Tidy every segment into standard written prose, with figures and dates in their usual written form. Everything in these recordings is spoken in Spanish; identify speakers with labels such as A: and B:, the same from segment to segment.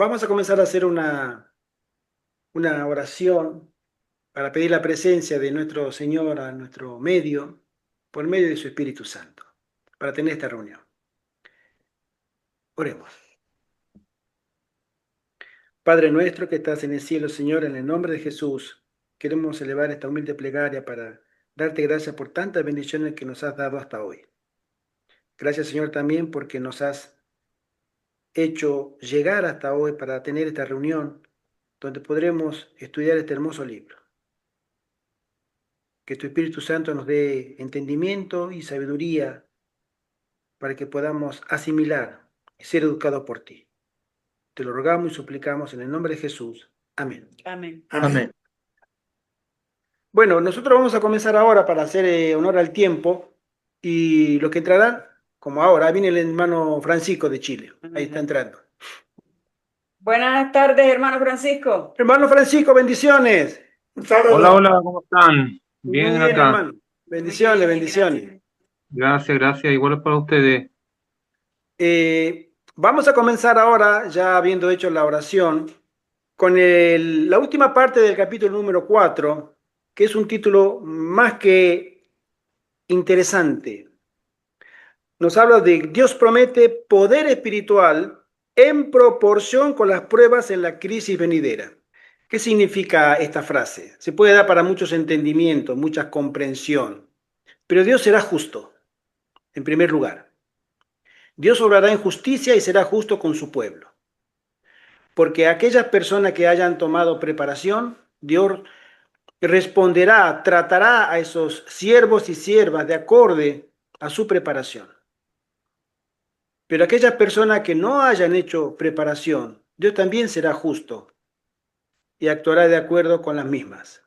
A: Vamos a comenzar a hacer una oración para pedir la presencia de nuestro Señor a nuestro medio, por medio de su Espíritu Santo, para tener esta reunión. Oremos. Padre nuestro que estás en el cielo, Señor, en el nombre de Jesús, queremos elevar esta humilde plegaria para darte gracias por tantas bendiciones que nos has dado hasta hoy. Gracias, Señor, también porque nos has hecho llegar hasta hoy para tener esta reunión donde podremos estudiar este hermoso libro. Que tu Espíritu Santo nos dé entendimiento y sabiduría para que podamos asimilar y ser educados por ti. Te lo rogamos y suplicamos en el nombre de Jesús. Amén.
B: Amén.
C: Amén.
A: Bueno, nosotros vamos a comenzar ahora para hacer honor al tiempo y los que entrarán, como ahora, viene el hermano Francisco de Chile. Ahí está entrando.
B: Buenas tardes, hermano Francisco.
A: Hermano Francisco, bendiciones.
C: Un saludo.
D: Hola, hola, ¿cómo están?
A: Muy
D: Bien
A: bien,
D: acá.
A: hermano. Bendiciones,
B: Muy bien,
A: bendiciones.
B: gracias.
D: Gracias, gracias. Igual para ustedes.
A: Vamos a comenzar ahora, ya habiendo hecho la oración, con la última parte del capítulo número 4, que es un título más que interesante. Nos habla de Dios promete poder espiritual en proporción con las pruebas en la crisis venidera. ¿Qué significa esta frase? Se puede dar para muchos entendimientos, mucha comprensión, pero Dios será justo, en primer lugar. Dios obrará en justicia y será justo con su pueblo. Porque aquellas personas que hayan tomado preparación, Dios responderá, tratará a esos siervos y siervas de acorde a su preparación. Pero aquellas personas que no hayan hecho preparación, Dios también será justo y actuará de acuerdo con las mismas.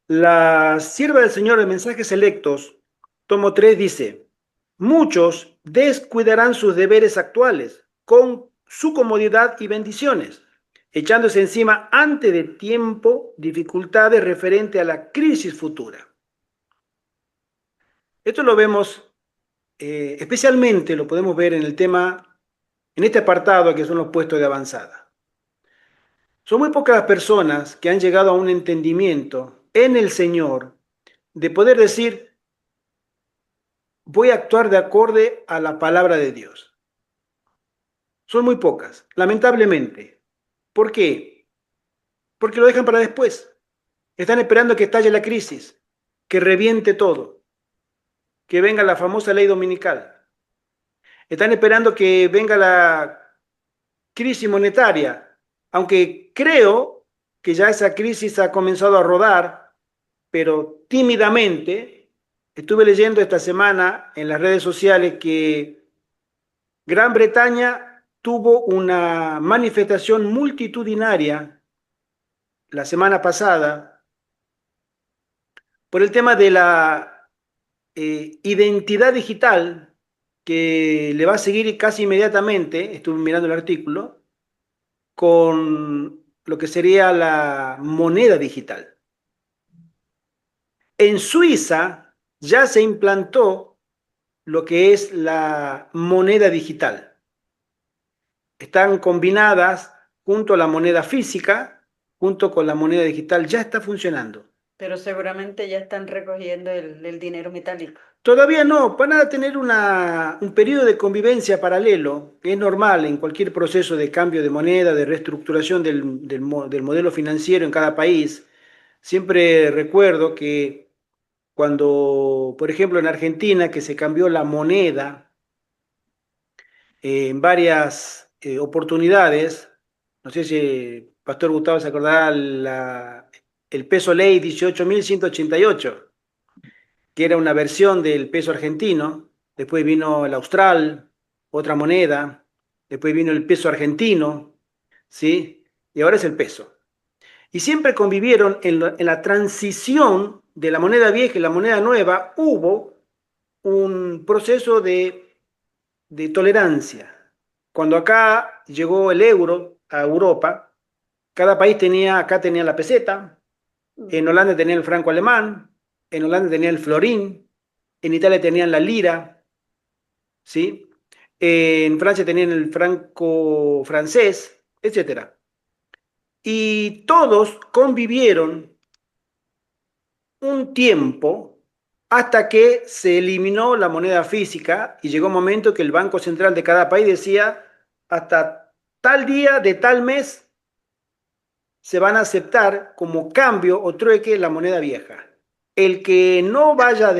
A: La sierva del Señor de Mensajes Selectos, tomo 3, dice: muchos descuidarán sus deberes actuales con su comodidad y bendiciones, echándose encima antes de tiempo dificultades referente a la crisis futura. Esto lo vemos, especialmente lo podemos ver en el tema, en este apartado que son los puestos de avanzada. Son muy pocas las personas que han llegado a un entendimiento en el Señor de poder decir: voy a actuar de acorde a la palabra de Dios. Son muy pocas, lamentablemente. ¿Por qué? Porque lo dejan para después. Están esperando que estalle la crisis, que reviente todo, que venga la famosa ley dominical. Están esperando que venga la crisis monetaria, aunque creo que ya esa crisis ha comenzado a rodar, pero tímidamente. Estuve leyendo esta semana en las redes sociales que Gran Bretaña tuvo una manifestación multitudinaria la semana pasada por el tema de la identidad digital que le va a seguir casi inmediatamente, estuve mirando el artículo, con lo que sería la moneda digital. En Suiza ya se implantó lo que es la moneda digital. Están combinadas junto a la moneda física, junto con la moneda digital, ya está funcionando.
B: Pero seguramente ya están recogiendo el dinero metálico.
A: Todavía no, van a tener un periodo de convivencia paralelo, que es normal en cualquier proceso de cambio de moneda, de reestructuración del modelo financiero en cada país. Siempre recuerdo que cuando, por ejemplo, en Argentina, que se cambió la moneda en varias oportunidades, no sé si Pastor Gustavo se acordará, el peso ley 18.188, que era una versión del peso argentino. Después vino el austral, otra moneda. Después vino el peso argentino, ¿sí? Y ahora es el peso. Y siempre convivieron en la transición de la moneda vieja y la moneda nueva. Hubo un proceso de tolerancia. Cuando acá llegó el euro a Europa, cada país acá tenía la peseta, en Holanda tenía el franco alemán, en Holanda tenía el florín, en Italia tenían la lira, ¿sí? En Francia tenían el franco francés, etcétera. Y todos convivieron un tiempo hasta que se eliminó la moneda física y llegó un momento que el Banco Central de cada país decía, hasta tal día de tal mes se van a aceptar como cambio o trueque la moneda vieja. El que no vaya,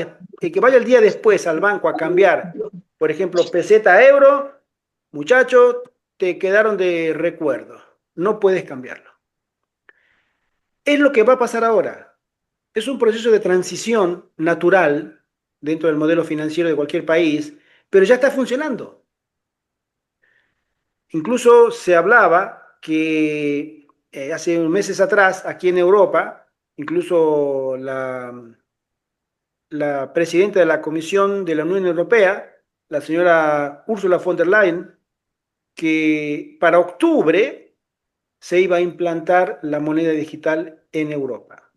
A: el que vaya el día después al banco a cambiar, por ejemplo, peseta a euro, muchacho, te quedaron de recuerdo. No puedes cambiarlo. Es lo que va a pasar ahora. Es un proceso de transición natural dentro del modelo financiero de cualquier país, pero ya está funcionando. Incluso se hablaba que hace meses atrás, aquí en Europa, incluso la presidenta de la Comisión de la Unión Europea, la señora Ursula von der Leyen, que para octubre se iba a implantar la moneda digital en Europa.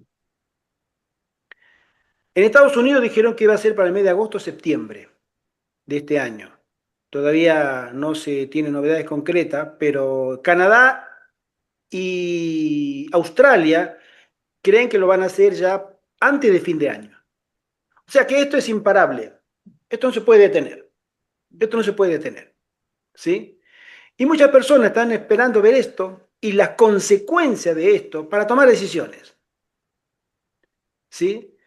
A: En Estados Unidos dijeron que iba a ser para el mes de agosto o septiembre de este año. Todavía no se tienen novedades concretas, pero Canadá y Australia creen que lo van a hacer ya antes de fin de año. O sea que esto es imparable. Esto no se puede detener. Esto no se puede detener. ¿Sí? Y muchas personas están esperando ver esto y las consecuencias de esto para tomar decisiones. ¿Sí?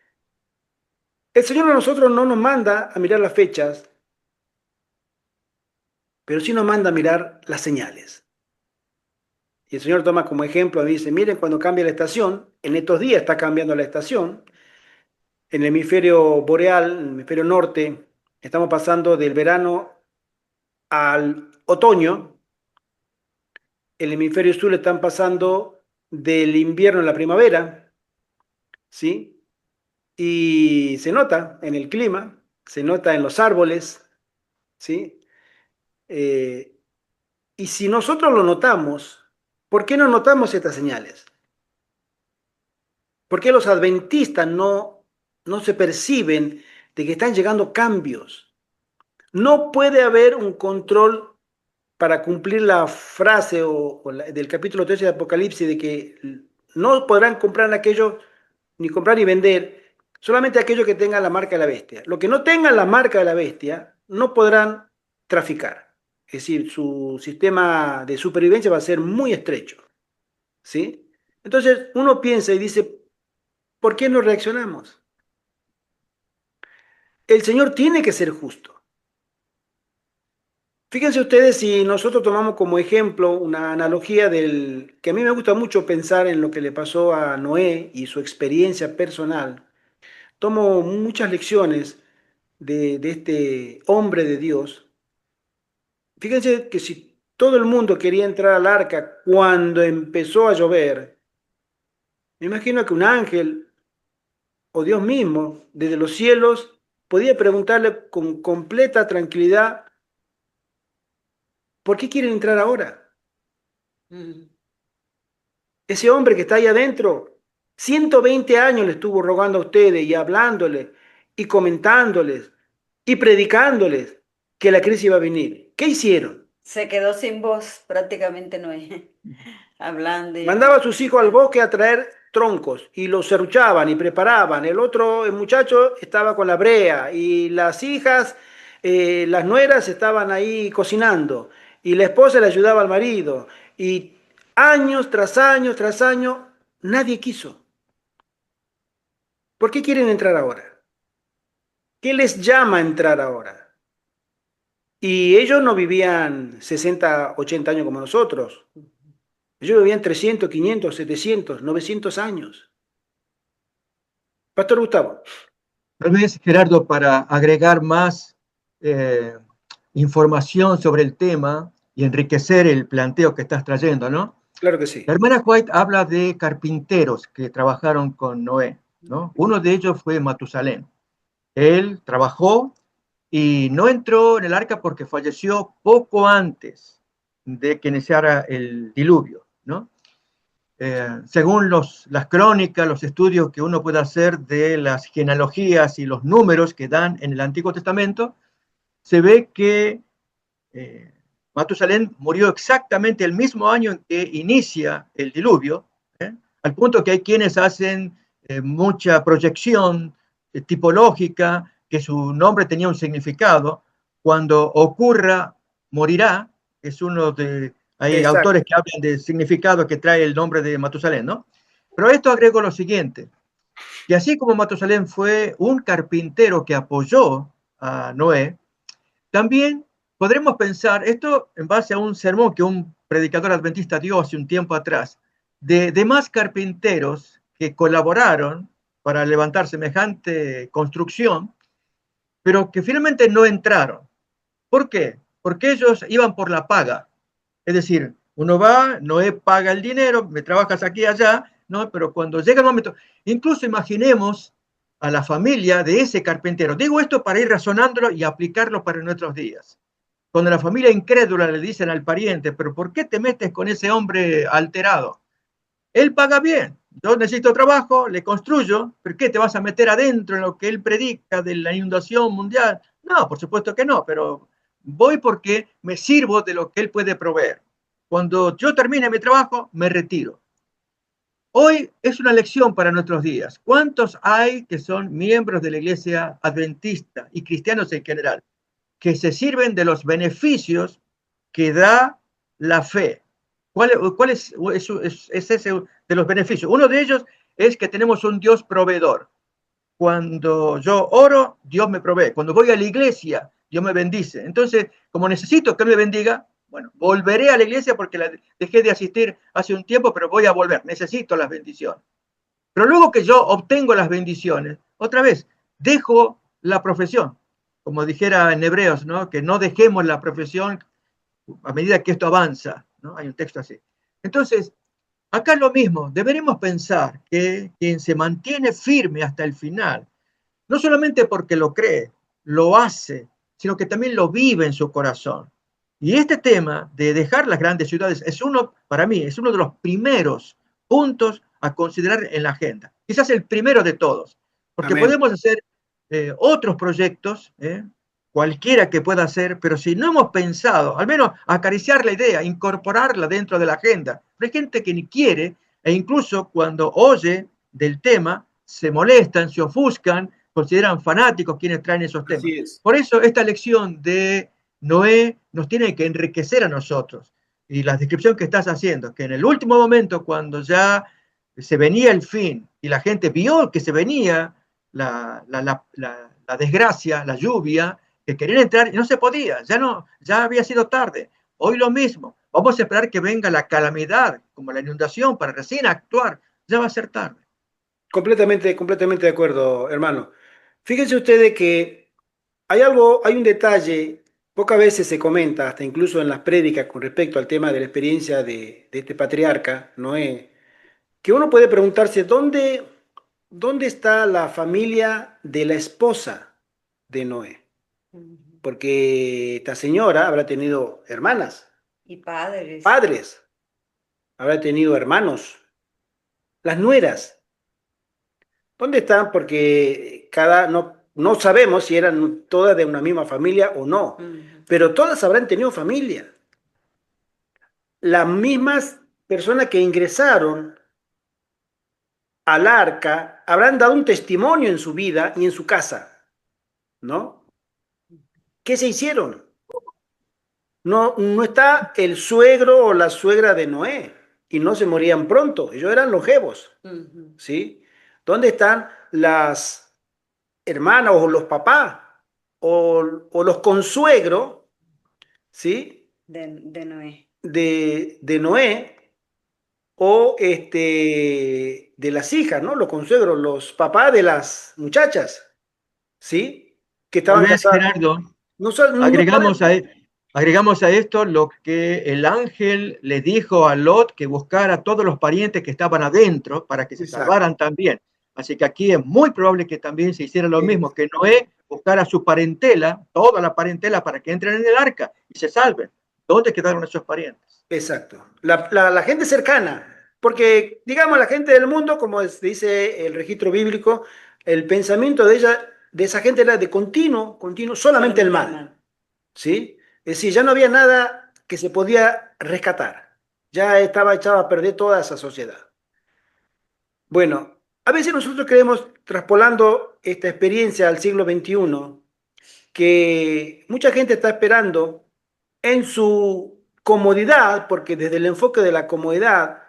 A: El Señor a nosotros no nos manda a mirar las fechas, pero sí nos manda a mirar las señales. Y el Señor toma como ejemplo, dice, miren cuando cambia la estación, en estos días está cambiando la estación, en el hemisferio boreal, en el hemisferio norte, estamos pasando del verano al otoño, el hemisferio sur están pasando del invierno a la primavera, ¿sí? Y se nota en el clima, se nota en los árboles, ¿sí? Eh, y si nosotros lo notamos, ¿por qué no notamos estas señales? ¿Por qué los adventistas no se perciben de que están llegando cambios? No puede haber un control para cumplir la frase del capítulo 13 de Apocalipsis de que no podrán comprar aquello, ni comprar ni vender, solamente aquellos que tengan la marca de la bestia. Los que no tengan la marca de la bestia no podrán traficar. Es decir, su sistema de supervivencia va a ser muy estrecho. ¿Sí? Entonces uno piensa y dice, ¿por qué no reaccionamos? El Señor tiene que ser justo. Fíjense ustedes si nosotros tomamos como ejemplo una analogía del que a mí me gusta mucho pensar en lo que le pasó a Noé y su experiencia personal. Tomo muchas lecciones de este hombre de Dios. Fíjense que si todo el mundo quería entrar al arca cuando empezó a llover, me imagino que un ángel o Dios mismo desde los cielos podía preguntarle con completa tranquilidad, ¿por qué quieren entrar ahora?
B: Mm.
A: Ese hombre que está ahí adentro, 120 años le estuvo rogando a ustedes y hablándoles y comentándoles y predicándoles que la crisis iba a venir. ¿Qué hicieron?
B: Se quedó sin voz, prácticamente no es. Hablando y...
A: Mandaba a sus hijos al bosque a traer troncos y los serruchaban y preparaban. El otro, el muchacho, estaba con la brea y las hijas, las nueras estaban ahí cocinando y la esposa le ayudaba al marido. Y años tras años tras años, nadie quiso. ¿Por qué quieren entrar ahora? ¿Qué les llama a entrar ahora? Y ellos no vivían 60, 80 años como nosotros. Ellos vivían 300, 500, 700, 900 años. Pastor Gustavo.
C: Tal vez, Gerardo, para agregar más eh, información sobre el tema y enriquecer el planteo que estás trayendo, ¿no?
A: Claro que sí.
C: La hermana White habla de carpinteros que trabajaron con Noé, ¿no? Uno de ellos fue Matusalén. Él trabajó y no entró en el arca porque falleció poco antes de que iniciara el diluvio, ¿no? Según las crónicas, los estudios que uno puede hacer de las genealogías y los números que dan en el Antiguo Testamento, se ve que Matusalén murió exactamente el mismo año en que inicia el diluvio, al punto que hay quienes hacen mucha proyección tipológica, que su nombre tenía un significado. Cuando ocurra, morirá, es uno de... Hay
A: Exacto.
C: autores que hablan del significado que trae el nombre de Matusalén, ¿no? Pero a esto agrego lo siguiente, que así como Matusalén fue un carpintero que apoyó a Noé, también podremos pensar, esto en base a un sermón que un predicador adventista dio hace un tiempo atrás, de demás carpinteros que colaboraron para levantar semejante construcción, pero que finalmente no entraron. ¿Por qué? Porque ellos iban por la paga. Es decir, uno va, Noé paga el dinero, me trabajas aquí y allá, ¿no? Pero cuando llega el momento, incluso imaginemos a la familia de ese carpintero. Digo esto para ir razonándolo y aplicarlo para nuestros días. Cuando la familia incrédula le dicen al pariente, pero ¿por qué te metes con ese hombre alterado? Él paga bien, yo necesito trabajo, le construyo, ¿por qué te vas a meter adentro en lo que él predica de la inundación mundial? No, por supuesto que no, pero voy porque me sirvo de lo que él puede proveer. Cuando yo termine mi trabajo, me retiro. Hoy es una lección para nuestros días. ¿Cuántos hay que son miembros de la iglesia adventista y cristianos en general, que se sirven de los beneficios que da la fe? ¿Cuál es ese de los beneficios? Uno de ellos es que tenemos un Dios proveedor. Cuando yo oro, Dios me provee. Cuando voy a la iglesia, Dios me bendice. Entonces, como necesito que me bendiga, bueno, volveré a la iglesia porque dejé de asistir hace un tiempo, pero voy a volver. Necesito las bendiciones. Pero luego que yo obtengo las bendiciones, otra vez, dejo la profesión. Como dijera en Hebreos, ¿no? Que no dejemos la profesión a medida que esto avanza, ¿no? Hay un texto así. Entonces, acá es lo mismo, deberemos pensar que quien se mantiene firme hasta el final, no solamente porque lo cree, lo hace, sino que también lo vive en su corazón. Y este tema de dejar las grandes ciudades es uno, para mí, es uno de los primeros puntos a considerar en la agenda. Quizás el primero de todos, porque
A: Amén.
C: podemos hacer otros proyectos, cualquiera que pueda ser, pero si no hemos pensado, al menos acariciar la idea, incorporarla dentro de la agenda. Pero hay gente que ni quiere, e incluso cuando oye del tema, se molestan, se ofuscan, consideran fanáticos quienes traen esos temas.
A: Así es.
C: Por eso esta lección de Noé nos tiene que enriquecer a nosotros. Y la descripción que estás haciendo, que en el último momento, cuando ya se venía el fin y la gente vio que se venía la desgracia, la lluvia, que querían entrar y no se podía, ya había sido tarde. Hoy lo mismo, vamos a esperar que venga la calamidad, como la inundación, para recién actuar, ya va a ser tarde.
A: Completamente de acuerdo, hermano. Fíjense ustedes que hay un detalle, pocas veces se comenta, hasta incluso en las prédicas con respecto al tema de la experiencia de este patriarca, Noé, que uno puede preguntarse, ¿dónde está la familia de la esposa de Noé? Porque esta señora habrá tenido hermanas,
B: Y padres.
A: padres, habrá tenido hermanos, las nueras. ¿Dónde están? Porque no sabemos si eran todas de una misma familia o no, pero todas habrán tenido familia. Las mismas personas que ingresaron al arca habrán dado un testimonio en su vida y en su casa, ¿no? ¿Qué se hicieron? No está el suegro o la suegra de Noé y no se morían pronto, ellos eran longevos, ¿sí? ¿Dónde están las hermanas o los papás o los consuegros, ¿sí?
B: De Noé.
A: De Noé o de las hijas, ¿no? Los consuegros, los papás de las muchachas, ¿sí? Que
C: Tal
A: estaban
C: vez,
A: casadas.
C: Gerardo,
A: No
C: agregamos
A: sabemos.
C: agregamos a esto lo que el ángel le dijo a Lot, que buscara a todos los parientes que estaban adentro para que se
A: Exacto.
C: salvaran también. Así que aquí es muy probable que también se hiciera lo mismo, que Noé buscara a su parentela, toda la parentela, para que entren en el arca y se salven. ¿Dónde quedaron esos parientes?
A: Exacto. La gente cercana, porque digamos la gente del mundo, como dice el registro bíblico, el pensamiento de esa gente era de continuo, solamente el mal, ¿sí? Es decir, ya no había nada que se podía rescatar. Ya estaba echado a perder toda esa sociedad. Bueno, a veces nosotros creemos, traspolando esta experiencia al siglo XXI, que mucha gente está esperando en su comodidad, porque desde el enfoque de la comodidad,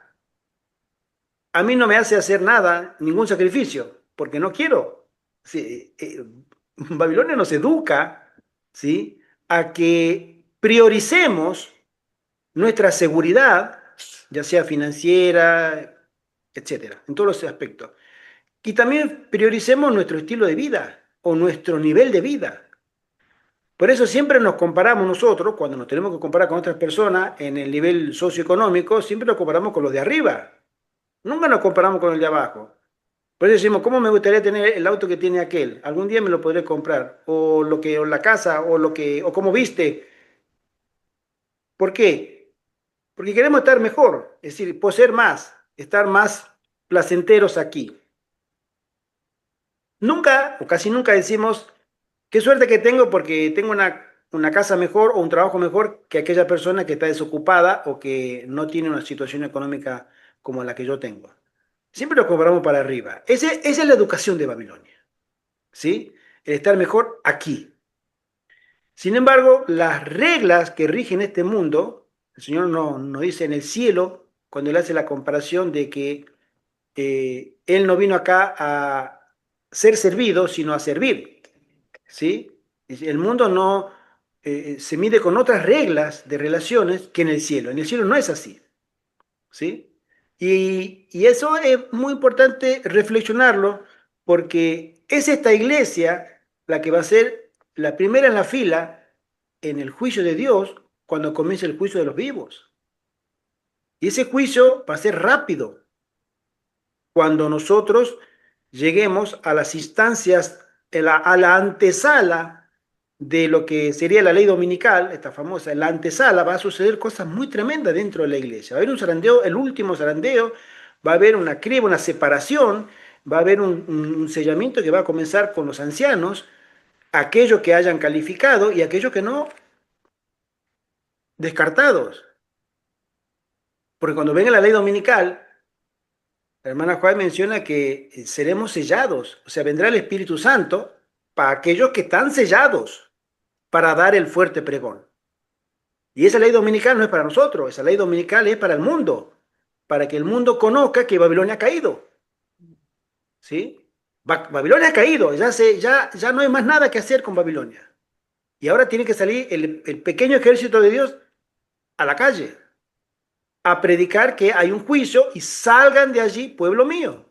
A: a mí no me hace hacer nada, ningún sacrificio, porque no quiero. Sí, Babilonia nos educa, ¿sí?, a que prioricemos nuestra seguridad, ya sea financiera, etcétera, en todos los aspectos. Y también prioricemos nuestro estilo de vida o nuestro nivel de vida. Por eso siempre nos comparamos nosotros, cuando nos tenemos que comparar con otras personas en el nivel socioeconómico, siempre nos comparamos con los de arriba. Nunca nos comparamos con el de abajo. Por eso decimos, ¿cómo me gustaría tener el auto que tiene aquel? Algún día me lo podré comprar. O la casa, o cómo viste. ¿Por qué? Porque queremos estar mejor, es decir, poseer más, estar más placenteros aquí. Nunca, o casi nunca decimos, qué suerte que tengo porque tengo una casa mejor o un trabajo mejor que aquella persona que está desocupada o que no tiene una situación económica como la que yo tengo. Siempre nos comparamos para arriba. Esa es la educación de Babilonia, ¿sí? El estar mejor aquí. Sin embargo, las reglas que rigen este mundo, el Señor no dice en el cielo, cuando Él hace la comparación de que Él no vino acá a ser servido, sino a servir, ¿sí? El mundo no se mide con otras reglas de relaciones que en el cielo. En el cielo no es así, ¿sí? Y eso es muy importante reflexionarlo porque es esta iglesia la que va a ser la primera en la fila en el juicio de Dios cuando comience el juicio de los vivos. Y ese juicio va a ser rápido cuando nosotros lleguemos a las instancias, a la antesala de lo que sería la ley dominical, esta famosa, en la antesala va a suceder cosas muy tremendas dentro de la iglesia. Va a haber un zarandeo, el último zarandeo, va a haber una criba, una separación, va a haber un sellamiento que va a comenzar con los ancianos, aquellos que hayan calificado y aquellos que no, descartados. Porque cuando venga la ley dominical, la hermana Juan menciona que seremos sellados, o sea, vendrá el Espíritu Santo para aquellos que están sellados para dar el fuerte pregón. Y esa ley dominical no es para nosotros, esa ley dominical es para el mundo, para que el mundo conozca que Babilonia ha caído. ¿Sí? Babilonia ha caído, ya no hay más nada que hacer con Babilonia. Y ahora tiene que salir el pequeño ejército de Dios a la calle, a predicar que hay un juicio y salgan de allí, pueblo mío.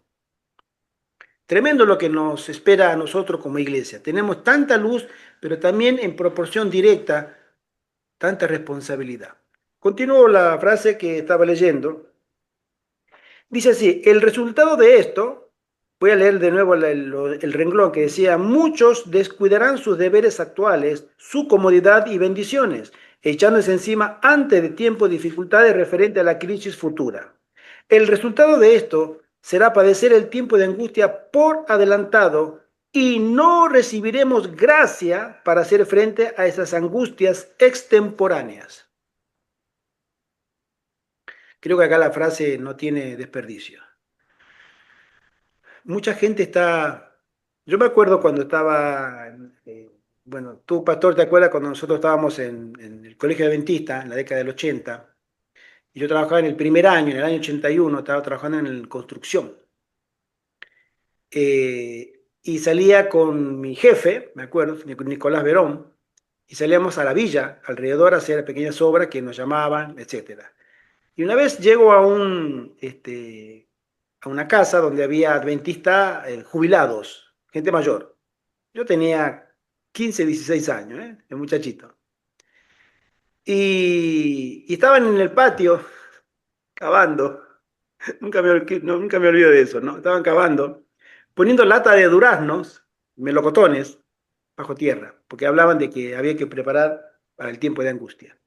A: Tremendo lo que nos espera a nosotros como iglesia. Tenemos tanta luz, pero también en proporción directa, tanta responsabilidad. Continúo la frase que estaba leyendo. Dice así, el resultado de esto, voy a leer de nuevo el renglón que decía, muchos descuidarán sus deberes actuales, su comodidad y bendiciones, echándose encima antes de tiempo dificultades referentes a la crisis futura. El resultado de esto será padecer el tiempo de angustia por adelantado y no recibiremos gracia para hacer frente a esas angustias extemporáneas. Creo que acá la frase no tiene desperdicio. Mucha gente está... Yo me acuerdo cuando estaba... bueno, tú, pastor, ¿te acuerdas cuando nosotros estábamos en el colegio adventista en la década del 80? Y yo trabajaba en el primer año, en el año 81, estaba trabajando en construcción. Y salía con mi jefe, me acuerdo, Nicolás Verón, y salíamos a la villa, alrededor, a hacer pequeñas obras que nos llamaban, etcétera. Y una vez llego a una casa donde había adventistas jubilados, gente mayor. Yo tenía 15, 16 años, el muchachito. Y estaban en el patio cavando. Nunca me olvido de eso, ¿no? Estaban cavando, poniendo lata de duraznos, melocotones, bajo tierra, porque hablaban de que había que preparar para el tiempo de angustia,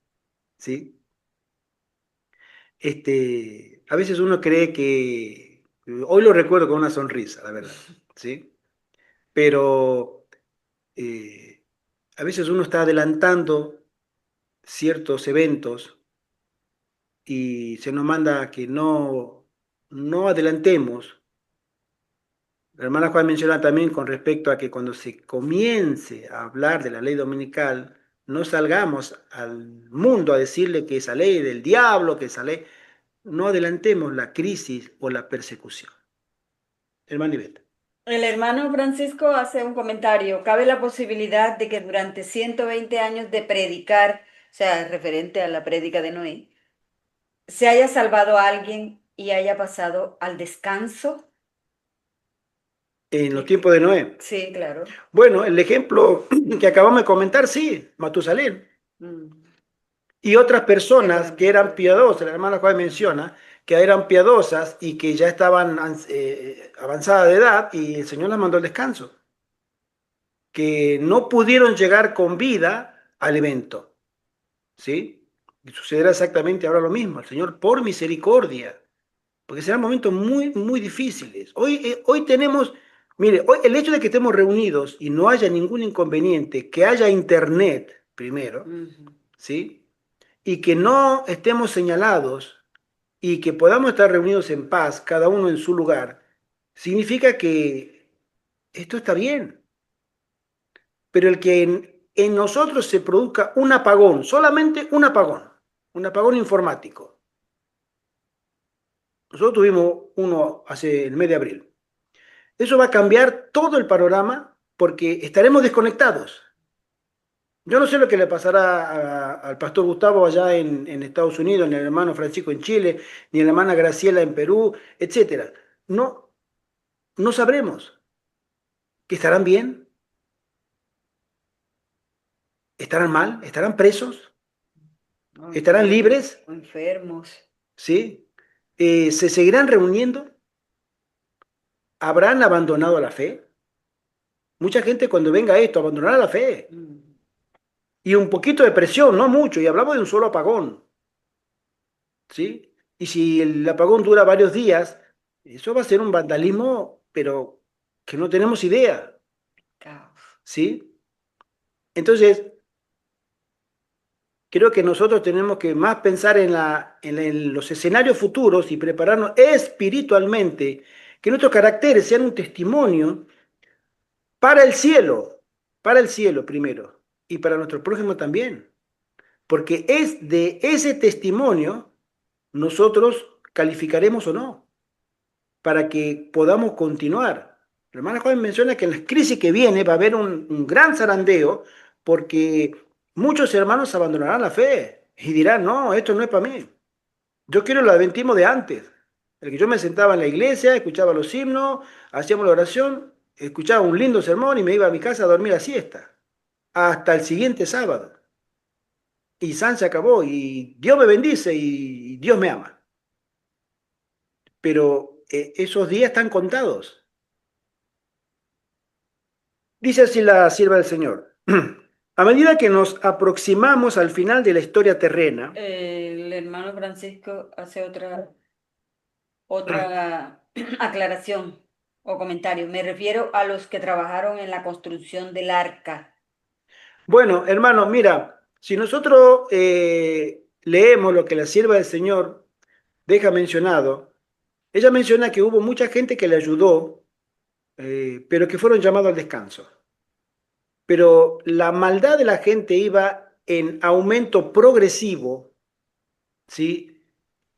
A: ¿sí? A veces uno cree que, hoy lo recuerdo con una sonrisa, la verdad, ¿sí? Pero a veces uno está adelantando ciertos eventos y se nos manda a que no adelantemos. La hermana Juan menciona también con respecto a que cuando se comience a hablar de la ley dominical, no salgamos al mundo a decirle que esa ley es del diablo, que esa ley... No adelantemos la crisis o la persecución. Hermano Ivette.
B: El hermano Francisco hace un comentario. ¿Cabe la posibilidad de que durante 120 años de predicar, o sea, referente a la prédica de Noé, se haya salvado a alguien y haya pasado al descanso?
A: En los tiempos de Noé.
B: Sí, claro.
A: Bueno, el ejemplo que acabamos de comentar, sí, Matusalén.
B: Mm.
A: Y otras personas
B: Qué
A: que eran piadosas, la hermana Juan menciona, que eran piadosas y que ya estaban avanzadas de edad y el Señor las mandó al descanso, que no pudieron llegar con vida al evento, ¿sí? Y sucederá exactamente ahora lo mismo, el Señor por misericordia, porque serán momentos muy, muy difíciles. Hoy tenemos, mire, hoy el hecho de que estemos reunidos y no haya ningún inconveniente, que haya internet primero,
B: Ujú.
A: ¿sí? Y que no estemos señalados y que podamos estar reunidos en paz, cada uno en su lugar, significa que esto está bien. Pero el que en nosotros se produzca un apagón, solamente un apagón informático. Nosotros tuvimos uno hace el mes de abril. Eso va a cambiar todo el panorama porque estaremos desconectados. Yo no sé lo que le pasará al pastor Gustavo allá en Estados Unidos, ni al hermano Francisco en Chile, ni a la hermana Graciela en Perú, etcétera. No, no sabremos. ¿Que estarán bien? ¿Estarán mal? ¿Estarán presos?
B: O
A: ¿Estarán libres?
B: o enfermos.
A: ¿Sí? ¿Se seguirán reuniendo? ¿Habrán abandonado la fe? Mucha gente cuando venga esto abandonará la fe.
B: Mm.
A: Y un poquito de presión, no mucho, y hablamos de un solo apagón. ¿Sí? Y si el apagón dura varios días, eso va a ser un vandalismo, pero que no tenemos idea,
B: Caos.
A: ¿sí? Entonces, creo que nosotros tenemos que más pensar en los escenarios futuros y prepararnos espiritualmente, que nuestros caracteres sean un testimonio para el cielo primero, y para nuestro prójimo también, porque es de ese testimonio nosotros calificaremos o no, para que podamos continuar. La hermana Joven menciona que en la crisis que viene va a haber un gran zarandeo porque muchos hermanos abandonarán la fe y dirán, no, esto no es para mí. Yo quiero el adventismo de antes, el que yo me sentaba en la iglesia, escuchaba los himnos, hacíamos la oración, escuchaba un lindo sermón y me iba a mi casa a dormir a siesta, hasta el siguiente sábado. Y San se acabó y Dios me bendice y Dios me ama. Pero esos días están contados. Dice así la sierva del Señor. A medida que nos aproximamos al final de la historia terrena,
B: El hermano Francisco hace otra aclaración o comentario. Me refiero a los que trabajaron en la construcción del arca.
A: bueno, hermano, mira, si nosotros leemos lo que la sierva del Señor deja mencionado, ella menciona que hubo mucha gente que le ayudó, pero que fueron llamados al descanso. Pero la maldad de la gente iba en aumento progresivo, ¿sí?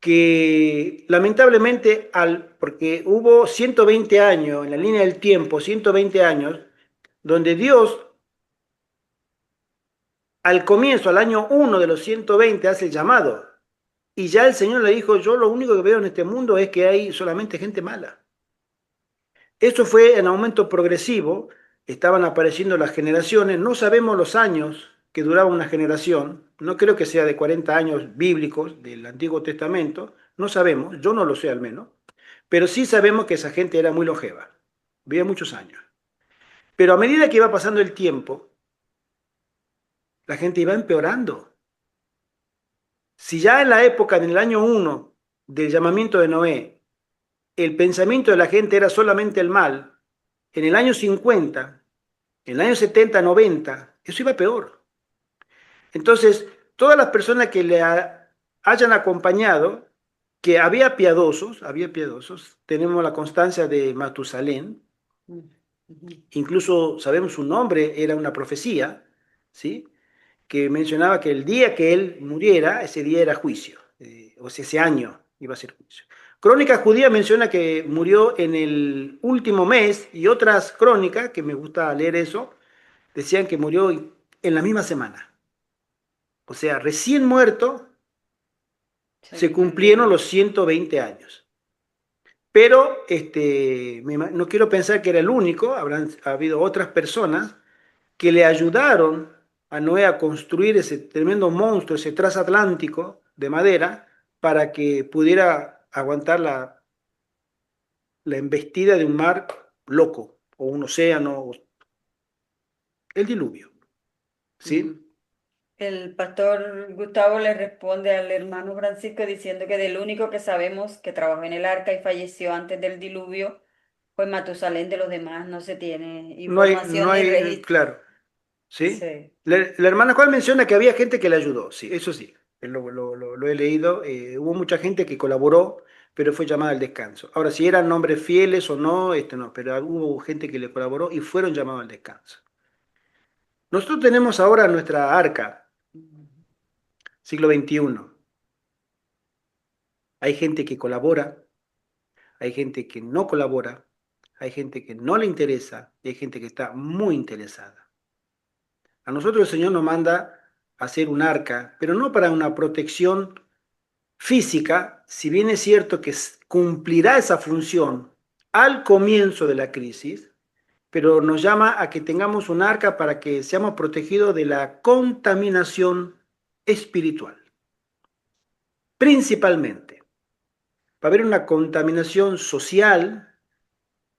A: Que lamentablemente, porque hubo 120 años, en la línea del tiempo, 120 años, donde Dios, al comienzo, al año 1 de los 120, hace el llamado. Y ya el Señor le dijo, yo lo único que veo en este mundo es que hay solamente gente mala. Eso fue en aumento progresivo, estaban apareciendo las generaciones, no sabemos los años que duraba una generación, no creo que sea de 40 años bíblicos del Antiguo Testamento, no sabemos, yo no lo sé al menos, pero sí sabemos que esa gente era muy longeva, vivía muchos años. Pero a medida que iba pasando el tiempo, la gente iba empeorando. Si ya en la época, en el año 1 del llamamiento de Noé, el pensamiento de la gente era solamente el mal, en el año 50, en el año 70, 90, eso iba peor. Entonces, todas las personas que hayan acompañado, que había piadosos, tenemos la constancia de Matusalén, incluso sabemos su nombre, era una profecía, ¿sí? Que mencionaba que el día que él muriera, ese día era juicio, o sea, ese año iba a ser juicio. Crónica judía menciona que murió en el último mes, y otras crónicas, que me gusta leer eso, decían que murió en la misma semana. O sea, recién muerto, se cumplieron los 120 años. Pero no quiero pensar que era el único, ha habido otras personas que le ayudaron a Noé a construir ese tremendo monstruo, ese transatlántico de madera, para que pudiera aguantar la embestida de un mar loco, o un océano, el diluvio. ¿Sí?
B: El pastor Gustavo le responde al hermano Francisco diciendo que del único que sabemos que trabajó en el arca y falleció antes del diluvio fue Matusalén, de los demás no se tiene información
A: No
B: ni
A: hay,
B: registro.
A: claro. ¿Sí?
B: Sí.
A: La hermana Juan menciona que había gente que le ayudó, sí, eso sí, lo he leído, hubo mucha gente que colaboró, pero fue llamada al descanso. Ahora, si eran nombres fieles o no, no, pero hubo gente que le colaboró y fueron llamados al descanso. Nosotros tenemos ahora nuestra arca, siglo XXI. Hay gente que colabora, hay gente que no colabora, hay gente que no le interesa y hay gente que está muy interesada. A nosotros el Señor nos manda a hacer un arca, pero no para una protección física, si bien es cierto que cumplirá esa función al comienzo de la crisis, pero nos llama a que tengamos un arca para que seamos protegidos de la contaminación espiritual. Principalmente, va a haber una contaminación social.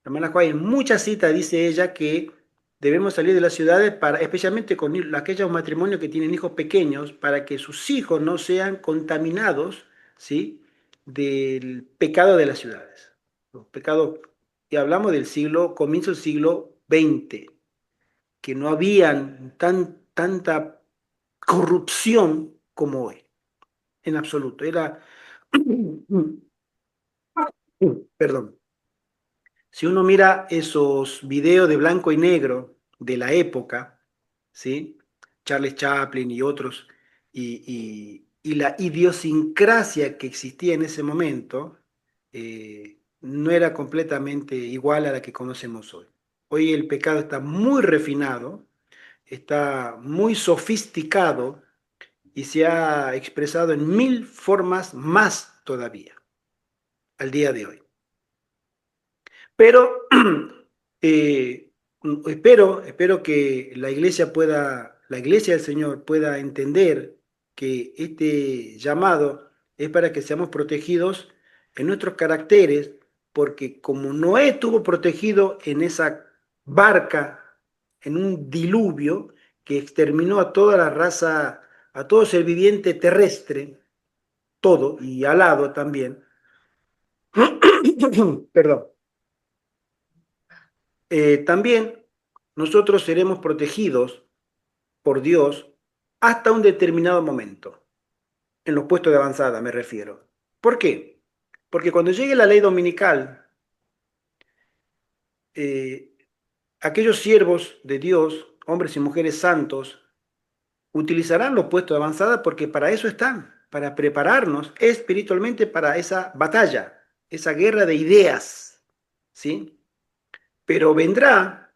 A: La hermana Juárez, en muchas citas dice ella que debemos salir de las ciudades, especialmente con aquellos matrimonios que tienen hijos pequeños, para que sus hijos no sean contaminados, ¿sí?, del pecado de las ciudades. Los pecados, y hablamos del comienzo del siglo XX, que no habían tanta corrupción como hoy, en absoluto. Era, perdón. Si uno mira esos videos de blanco y negro de la época, ¿sí? Charles Chaplin y otros, y la idiosincrasia que existía en ese momento, no era completamente igual a la que conocemos hoy. Hoy el pecado está muy refinado, está muy sofisticado y se ha expresado en 1000 formas más todavía al día de hoy. Pero eh, espero que la iglesia del Señor pueda entender que este llamado es para que seamos protegidos en nuestros caracteres, porque como Noé estuvo protegido en esa barca, en un diluvio que exterminó a toda la raza, a todo ser viviente terrestre, todo, y alado también, perdón. También nosotros seremos protegidos por Dios hasta un determinado momento, en los puestos de avanzada me refiero. ¿Por qué? Porque cuando llegue la ley dominical, eh, aquellos siervos de Dios, hombres y mujeres santos, utilizarán los puestos de avanzada porque para eso están, para prepararnos espiritualmente para esa batalla, esa guerra de ideas, ¿sí? Pero vendrá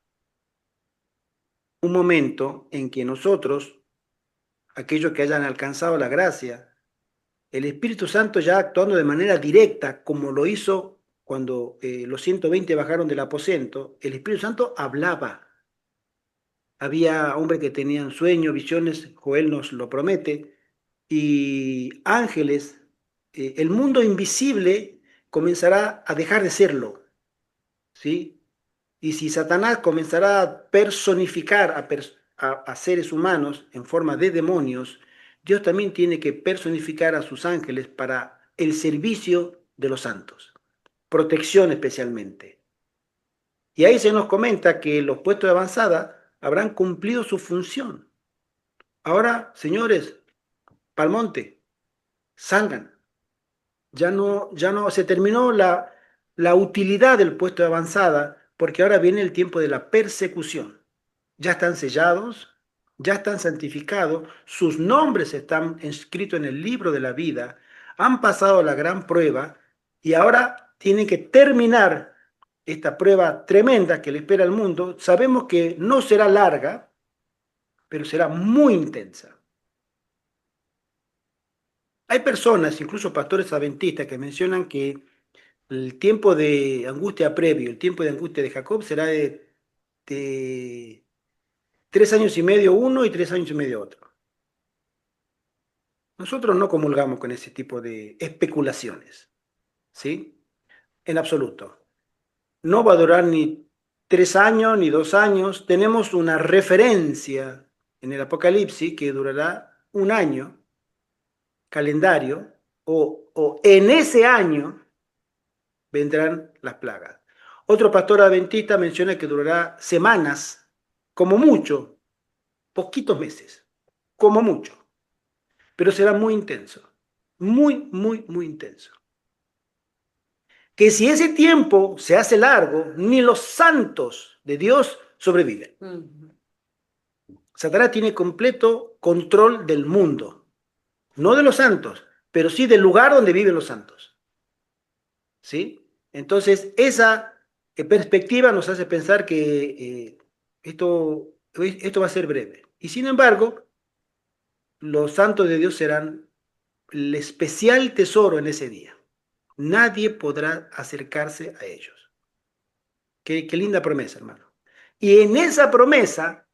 A: un momento en que nosotros, aquellos que hayan alcanzado la gracia, el Espíritu Santo ya actuando de manera directa, como lo hizo cuando los 120 bajaron del aposento, el Espíritu Santo hablaba. Había hombres que tenían sueños, visiones, Joel nos lo promete, y ángeles, el mundo invisible comenzará a dejar de serlo, ¿sí? Y si Satanás comenzará a personificar a seres humanos en forma de demonios, Dios también tiene que personificar a sus ángeles para el servicio de los santos, protección especialmente. Y ahí se nos comenta que los puestos de avanzada habrán cumplido su función. Ahora, señores, pa'l monte, salgan. Ya no, se terminó la utilidad del puesto de avanzada, porque ahora viene el tiempo de la persecución. Ya están sellados, ya están santificados, sus nombres están inscritos en el libro de la vida, han pasado la gran prueba y ahora tienen que terminar esta prueba tremenda que le espera al mundo. Sabemos que no será larga, pero será muy intensa. Hay personas, incluso pastores adventistas, que mencionan que el tiempo de angustia previo, el tiempo de angustia de Jacob será de 3 años y medio uno y 3 años y medio otro. Nosotros no comulgamos con ese tipo de especulaciones, ¿sí? En absoluto. No va a durar ni 3 años ni 2 años. Tenemos una referencia en el Apocalipsis que durará un año, calendario, o en ese año vendrán las plagas. Otro pastor adventista menciona que durará semanas, como mucho, poquitos meses, como mucho, pero será muy intenso, muy, muy, muy intenso. Que si ese tiempo se hace largo, ni los santos de Dios sobreviven. Satanás tiene completo control del mundo, no de los santos, pero sí del lugar donde viven los santos. ¿Sí? Entonces, esa perspectiva nos hace pensar que esto va a ser breve. Y sin embargo, los santos de Dios serán el especial tesoro en ese día. Nadie podrá acercarse a ellos. Qué linda promesa, hermano. Y en esa promesa,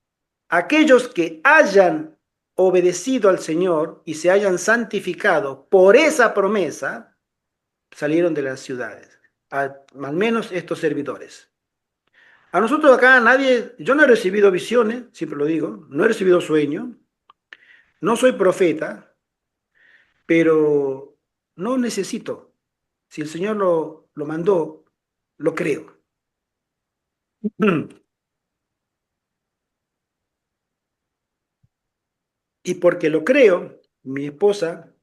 A: aquellos que hayan obedecido al Señor y se hayan santificado por esa promesa, salieron de las ciudades, al menos estos servidores. A nosotros acá nadie, yo no he recibido visiones, siempre lo digo, no he recibido sueños, no soy profeta, pero no necesito. Si el Señor lo mandó, lo creo. Y porque lo creo, mi esposa,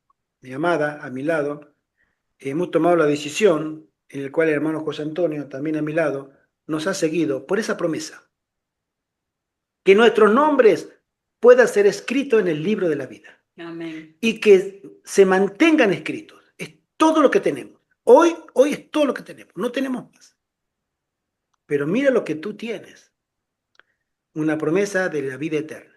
A: mi amada, a mi lado, hemos tomado la decisión, en la cual el hermano José Antonio, también a mi lado, nos ha seguido por esa promesa. Que nuestros nombres puedan ser escritos en el libro de la vida.
B: Amén.
A: Y que se mantengan escritos. Es todo lo que tenemos. Hoy es todo lo que tenemos. No tenemos más. Pero mira lo que tú tienes. Una promesa de la vida eterna.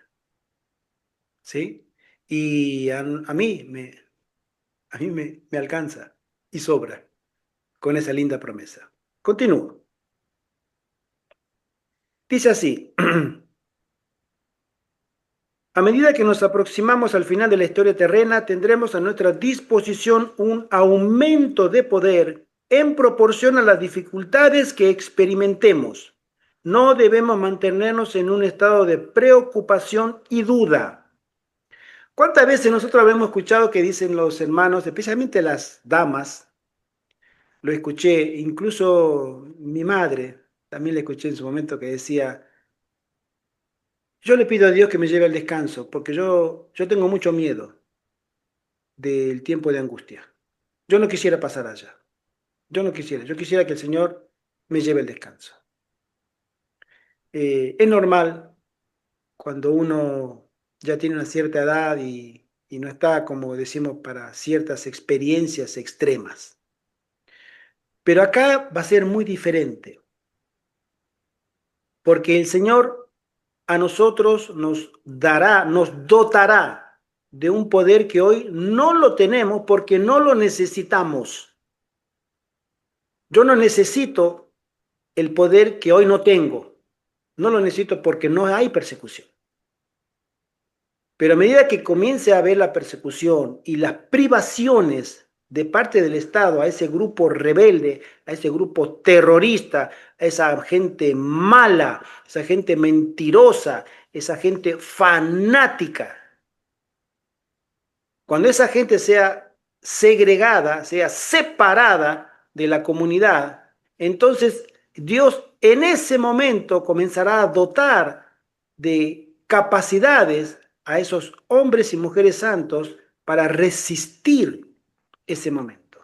A: ¿Sí? Y a mí me alcanza y sobra con esa linda promesa. Continúo. Dice así. A medida que nos aproximamos al final de la historia terrena, tendremos a nuestra disposición un aumento de poder en proporción a las dificultades que experimentemos. No debemos mantenernos en un estado de preocupación y duda. ¿Cuántas veces nosotros habíamos escuchado que dicen los hermanos, especialmente las damas? Lo escuché, incluso mi madre, también le escuché en su momento que decía, yo le pido a Dios que me lleve al descanso, porque yo tengo mucho miedo del tiempo de angustia. Yo no quisiera pasar allá. Yo quisiera que el Señor me lleve al descanso. Es normal cuando uno ya tiene una cierta edad y no está, como decimos, para ciertas experiencias extremas. Pero acá va a ser muy diferente, porque el Señor a nosotros nos dará, nos dotará de un poder que hoy no lo tenemos porque no lo necesitamos. Yo no necesito el poder que hoy no tengo. No lo necesito porque no hay persecución. Pero a medida que comience a haber la persecución y las privaciones de parte del Estado a ese grupo rebelde, a ese grupo terrorista, a esa gente mala, esa gente mentirosa, esa gente fanática, cuando esa gente sea segregada, sea separada de la comunidad, entonces Dios en ese momento comenzará a dotar de capacidades a esos hombres y mujeres santos para resistir ese momento.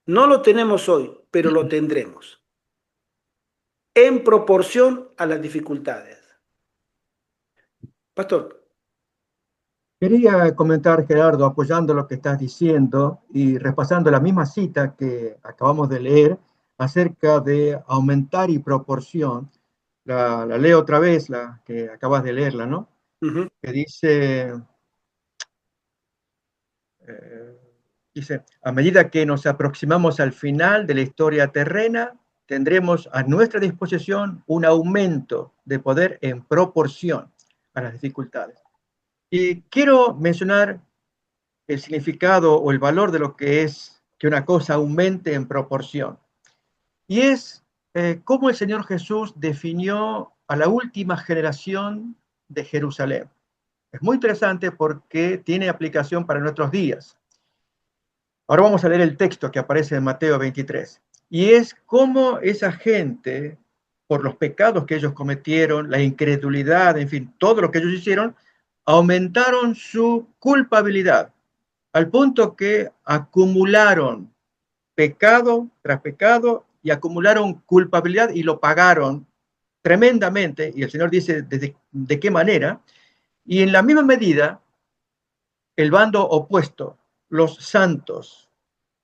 A: No lo tenemos hoy, pero lo tendremos, en proporción a las dificultades. Pastor.
C: Quería comentar, Gerardo, apoyando lo que estás diciendo y repasando la misma cita que acabamos de leer acerca de aumentar y proporción. La leo otra vez, la que acabas de leerla, ¿no? Que dice, a medida que nos aproximamos al final de la historia terrena, tendremos a nuestra disposición un aumento de poder en proporción a las dificultades. Y quiero mencionar el significado o el valor de lo que es que una cosa aumente en proporción. Y es cómo el Señor Jesús definió a la última generación de Jerusalén. Es muy interesante porque tiene aplicación para nuestros días. Ahora vamos a leer el texto que aparece en Mateo 23. Y es cómo esa gente, por los pecados que ellos cometieron, la incredulidad, en fin, todo lo que ellos hicieron, aumentaron su culpabilidad, al punto que acumularon pecado tras pecado y acumularon culpabilidad y lo pagaron tremendamente. Y el Señor dice de qué manera. Y en la misma medida, el bando opuesto, los santos,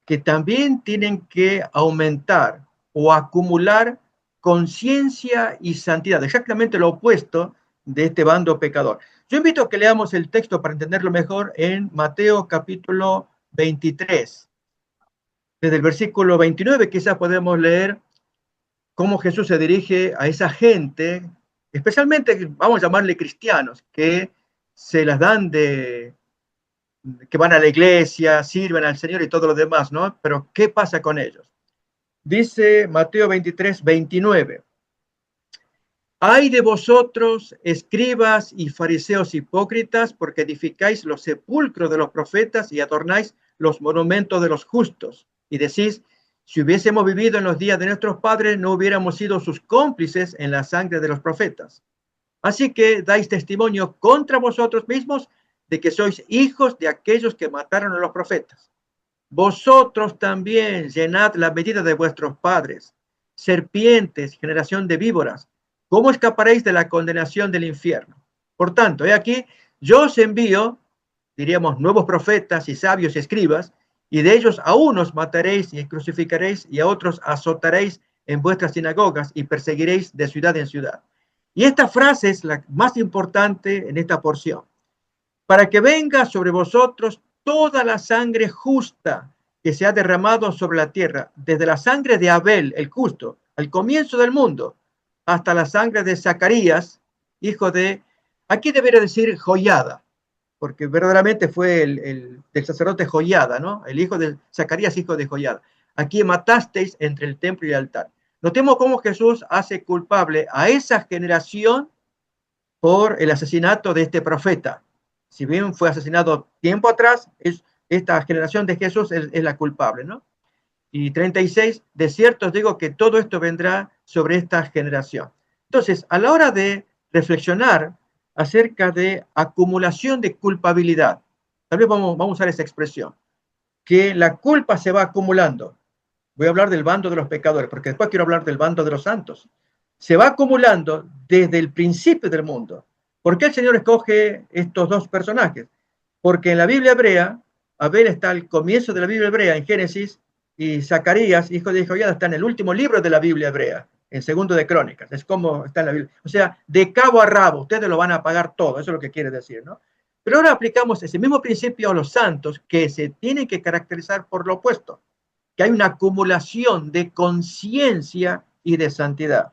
C: que también tienen que aumentar o acumular conciencia y santidad, exactamente lo opuesto de este bando pecador. Yo invito a que leamos el texto para entenderlo mejor en Mateo capítulo 23. Desde el versículo 29 quizás podemos leer cómo Jesús se dirige a esa gente, especialmente, vamos a llamarle cristianos, que se las dan que van a la iglesia, sirven al Señor y todo lo demás, ¿no? Pero ¿qué pasa con ellos? Dice Mateo 23, 29. Ay de vosotros, escribas y fariseos hipócritas, porque edificáis los sepulcros de los profetas y adornáis los monumentos de los justos. Y decís, si hubiésemos vivido en los días de nuestros padres, no hubiéramos sido sus cómplices en la sangre de los profetas. Así que dais testimonio contra vosotros mismos de que sois hijos de aquellos que mataron a los profetas. Vosotros también llenad la medida de vuestros padres, serpientes, generación de víboras. ¿Cómo escaparéis de la condenación del infierno? Por tanto, he aquí, yo os envío, diríamos, nuevos profetas y sabios y escribas, y de ellos a unos mataréis y crucificaréis, y a otros azotaréis en vuestras sinagogas y perseguiréis de ciudad en ciudad. Y esta frase es la más importante en esta porción. Para que venga sobre vosotros toda la sangre justa que se ha derramado sobre la tierra, desde la sangre de Abel, el justo, al comienzo del mundo, hasta la sangre de Zacarías, hijo de, aquí debería decir Joiada, porque verdaderamente fue del sacerdote Joiada, ¿no? El hijo de Zacarías, hijo de Joiada. Aquí matasteis entre el templo y el altar. Notemos cómo Jesús hace culpable a esa generación por el asesinato de este profeta. Si bien fue asesinado tiempo atrás, esta generación de Jesús es la culpable, ¿no? Y 36, de cierto os digo que todo esto vendrá sobre esta generación. Entonces, a la hora de reflexionar acerca de acumulación de culpabilidad, tal vez vamos a usar esa expresión, que la culpa se va acumulando. Voy a hablar del bando de los pecadores, porque después quiero hablar del bando de los santos. Se va acumulando desde el principio del mundo. ¿Por qué el Señor escoge estos dos personajes? Porque en la Biblia hebrea, Abel está al comienzo de la Biblia hebrea, en Génesis, y Zacarías, hijo de Joiada, está en el último libro de la Biblia hebrea, en segundo de Crónicas. Es como está en la Biblia. O sea, de cabo a rabo, ustedes lo van a pagar todo, eso es lo que quiere decir, ¿no? Pero ahora aplicamos ese mismo principio a los santos, que se tienen que caracterizar por lo opuesto, que hay una acumulación de conciencia y de santidad.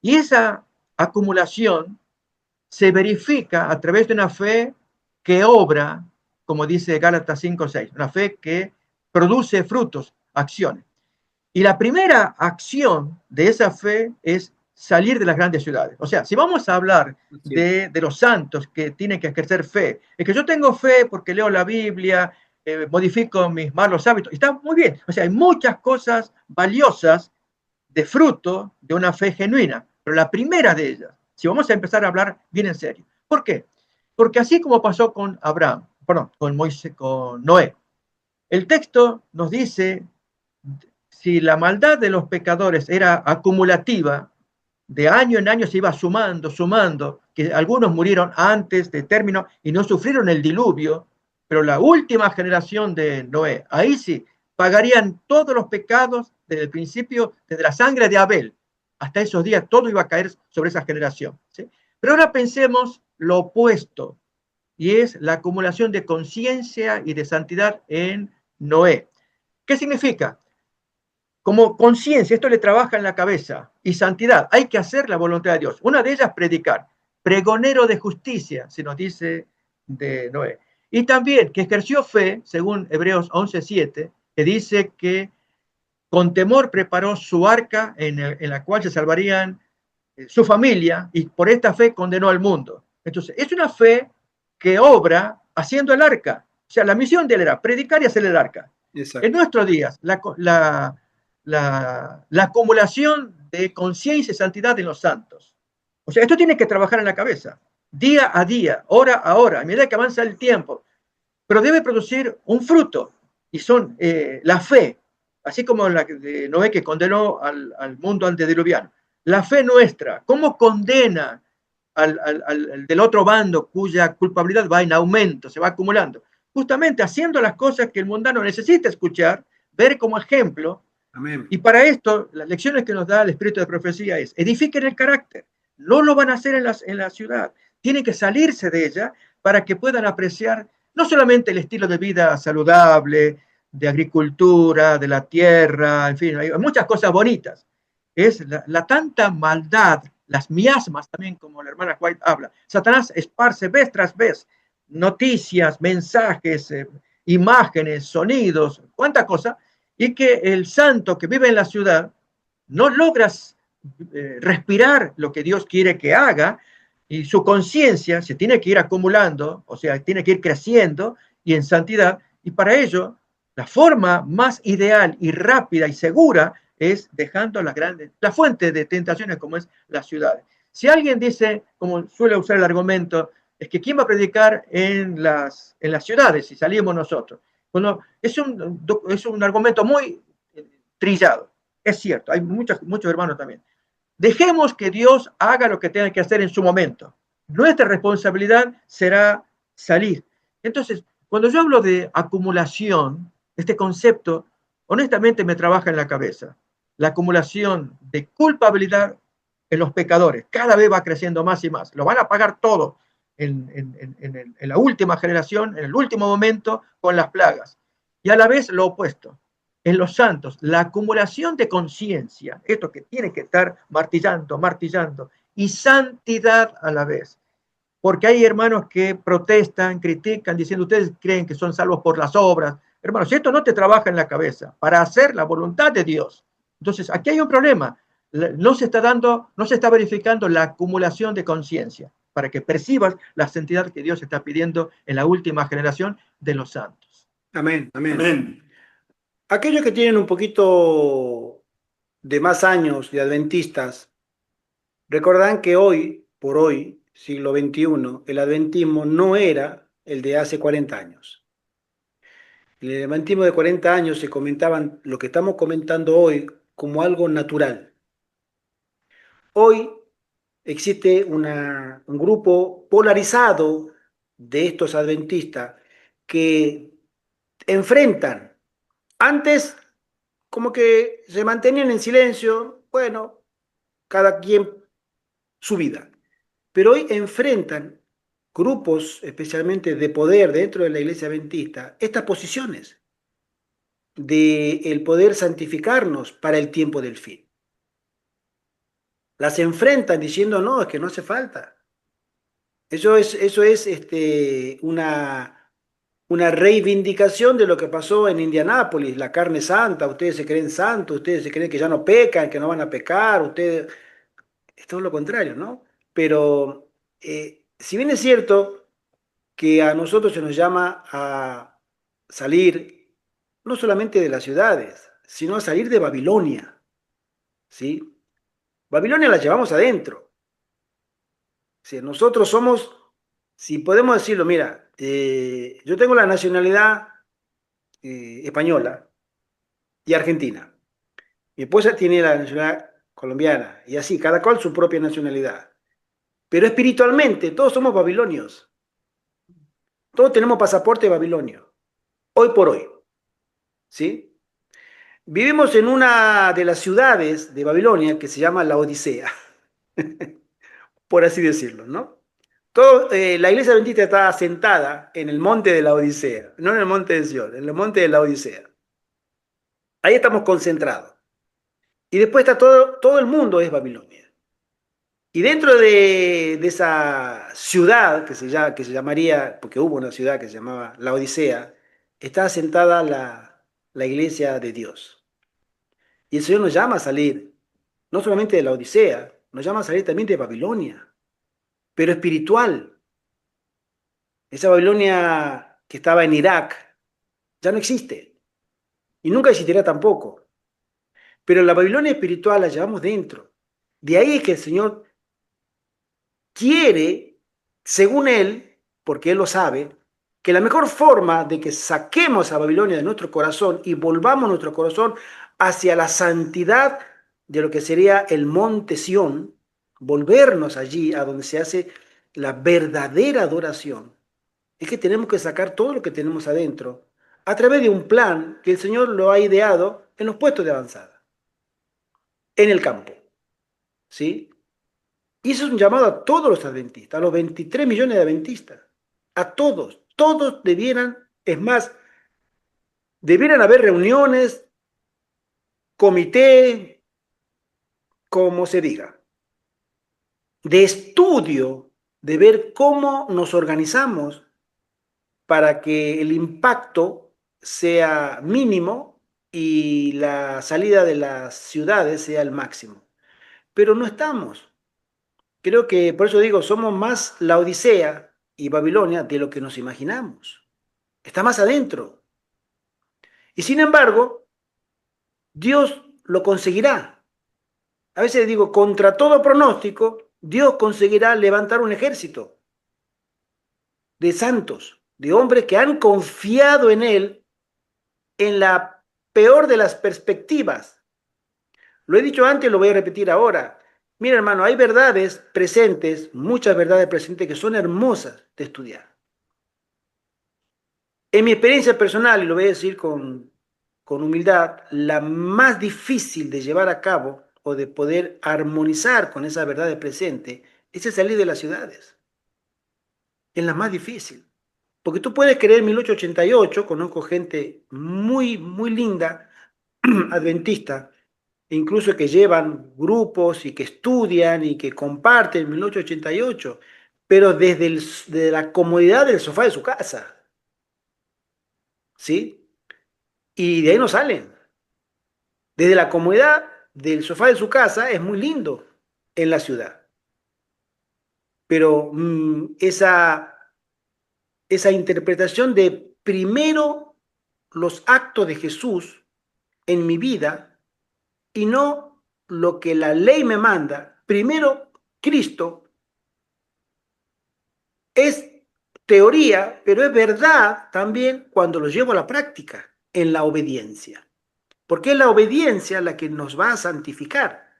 C: Y esa acumulación se verifica a través de una fe que obra, como dice Gálatas 5:6, una fe que produce frutos, acciones. Y la primera acción de esa fe es salir de las grandes ciudades. O sea, si vamos a hablar de los santos que tienen que ejercer fe, es que yo tengo fe porque leo la Biblia, modifico mis malos hábitos, y está muy bien. O sea, hay muchas cosas valiosas de fruto de una fe genuina, pero la primera de ellas, si vamos a empezar a hablar bien en serio. ¿Por qué? Porque así como pasó con Abraham, perdón, con Moisés, con Noé. El texto nos dice, si la maldad de los pecadores era acumulativa, de año en año se iba sumando, sumando, que algunos murieron antes de término y no sufrieron el diluvio, pero la última generación de Noé, ahí sí, pagarían todos los pecados desde el principio, desde la sangre de Abel, hasta esos días, todo iba a caer sobre esa generación. ¿Sí? Pero ahora pensemos lo opuesto, y es la acumulación de conciencia y de santidad en Noé. ¿Qué significa? Como conciencia, esto le trabaja en la cabeza, y santidad, hay que hacer la voluntad de Dios. Una de ellas, predicar. Pregonero de justicia, se nos dice de Noé. Y también que ejerció fe, según Hebreos 11:7, que dice que con temor preparó su arca en la cual se salvarían su familia, y por esta fe condenó al mundo. Entonces, es una fe que obra haciendo el arca. O sea, la misión de él era predicar y hacer el arca.
A: Exacto.
C: En nuestros días, la acumulación de conciencia y santidad en los santos. O sea, esto tiene que trabajar en la cabeza, día a día, hora a hora, a medida que avanza el tiempo, pero debe producir un fruto, y son la fe, así como la de Noé que condenó al mundo antediluviano. La fe nuestra, ¿cómo condena al del otro bando cuya culpabilidad va en aumento, se va acumulando? Justamente haciendo las cosas que el mundano necesita escuchar, ver como ejemplo.
A: Amén.
C: Y para esto, las lecciones que nos da el espíritu de profecía es, edifiquen el carácter. No lo van a hacer en la ciudad. Tienen que salirse de ella para que puedan apreciar no solamente el estilo de vida saludable, de agricultura, de la tierra, en fin, hay muchas cosas bonitas. Es la tanta maldad, las miasmas también, como la hermana White habla. Satanás esparce vez tras vez noticias, mensajes, imágenes, sonidos, cuánta cosa, y que el santo que vive en la ciudad no logra respirar lo que Dios quiere que haga, y su conciencia se tiene que ir acumulando, o sea, tiene que ir creciendo y en santidad, y para ello la forma más ideal y rápida y segura es dejando la fuente de tentaciones como es las ciudades. Si alguien dice, como suele usar el argumento, es que ¿quién va a predicar en las ciudades si salimos nosotros? Bueno, es un argumento muy trillado. Es cierto, hay muchos hermanos también. Dejemos que Dios haga lo que tenga que hacer en su momento. Nuestra responsabilidad será salir. Entonces, cuando yo hablo de acumulación, este concepto, honestamente me trabaja en la cabeza. La acumulación de culpabilidad en los pecadores cada vez va creciendo más y más. Lo van a pagar todo en la última generación, en el último momento, con las plagas. Y a la vez lo opuesto. En los santos, la acumulación de conciencia, esto que tiene que estar martillando, martillando, y santidad a la vez. Porque hay hermanos que protestan, critican, diciendo, ustedes creen que son salvos por las obras. Hermanos, si esto no te trabaja en la cabeza para hacer la voluntad de Dios, entonces aquí hay un problema. No se está dando, no se está verificando la acumulación de conciencia para que percibas la santidad que Dios está pidiendo en la última generación de los santos.
A: Amén, amén. Amén. Aquellos que tienen un poquito de más años de adventistas, recordarán que hoy, por hoy, siglo XXI, el adventismo no era el de hace 40 años. En el adventismo de 40 años se comentaban lo que estamos comentando hoy como algo natural. Hoy existe un grupo polarizado de estos adventistas que enfrentan. Antes, como que se mantenían en silencio, bueno, cada quien su vida. Pero hoy enfrentan grupos, especialmente de poder dentro de la iglesia adventista, estas posiciones de el poder santificarnos para el tiempo del fin. Las enfrentan diciendo, no, es que no hace falta. Eso es una reivindicación de lo que pasó en Indianápolis, la carne santa, ustedes se creen santos, ustedes se creen que ya no pecan, que no van a pecar, ustedes... Es todo lo contrario, ¿no? Pero si bien es cierto que a nosotros se nos llama a salir no solamente de las ciudades, sino a salir de Babilonia, ¿sí? Babilonia la llevamos adentro. Si nosotros somos, si podemos decirlo, mira, Yo tengo la nacionalidad española y argentina. Mi esposa tiene la nacionalidad colombiana y así, cada cual su propia nacionalidad. Pero espiritualmente todos somos babilonios. Todos tenemos pasaporte babilonio, hoy por hoy, ¿sí? Vivimos en una de las ciudades de Babilonia que se llama la Odisea, por así decirlo, ¿no? La iglesia adventista está asentada en el monte de la Odisea, no en el monte de Sion, en el monte de la Odisea. Ahí estamos concentrados. Y después está todo el mundo es Babilonia. Y dentro de esa ciudad que se llamaría, porque hubo una ciudad que se llamaba la Odisea, está asentada la iglesia de Dios. Y el Señor nos llama a salir, no solamente de la Odisea, nos llama a salir también de Babilonia, pero espiritual. Esa Babilonia que estaba en Irak ya no existe y nunca existirá tampoco. Pero la Babilonia espiritual la llevamos dentro. De ahí es que el Señor quiere, según Él, porque Él lo sabe, que la mejor forma de que saquemos a Babilonia de nuestro corazón y volvamos nuestro corazón hacia la santidad de lo que sería el monte Sión, volvernos allí a donde se hace la verdadera adoración, es que tenemos que sacar todo lo que tenemos adentro a través de un plan que el Señor lo ha ideado en los puestos de avanzada, en el campo, ¿sí? Y eso es un llamado a todos los adventistas, a los 23 millones de adventistas, a todos. Todos debieran, es más, debieran haber reuniones, comité, como se diga, de estudio, de ver cómo nos organizamos para que el impacto sea mínimo y la salida de las ciudades sea el máximo. Pero no estamos. Creo que por eso digo, somos más la Odisea y Babilonia de lo que nos imaginamos. Está más adentro. Y sin embargo, Dios lo conseguirá. A veces digo, contra todo pronóstico, Dios conseguirá levantar un ejército de santos, de hombres que han confiado en Él en la peor de las perspectivas. Lo he dicho antes, lo voy a repetir ahora. Mira, hermano, hay verdades presentes, muchas verdades presentes que son hermosas de estudiar. En mi experiencia personal, y lo voy a decir con humildad, la más difícil de llevar a cabo o de poder armonizar con esa verdad presente es el salir de las ciudades. Es la más difícil. Porque tú puedes creer en 1888, conozco gente muy, muy linda, adventista, incluso que llevan grupos y que estudian y que comparten 1888, pero desde la comodidad del sofá de su casa, ¿sí? Y de ahí no salen. Desde la comodidad del sofá de su casa es muy lindo en la ciudad, pero esa interpretación de primero los actos de Jesús en mi vida y no lo que la ley me manda, primero Cristo es teoría, pero es verdad también cuando lo llevo a la práctica, en la obediencia, porque es la obediencia la que nos va a santificar.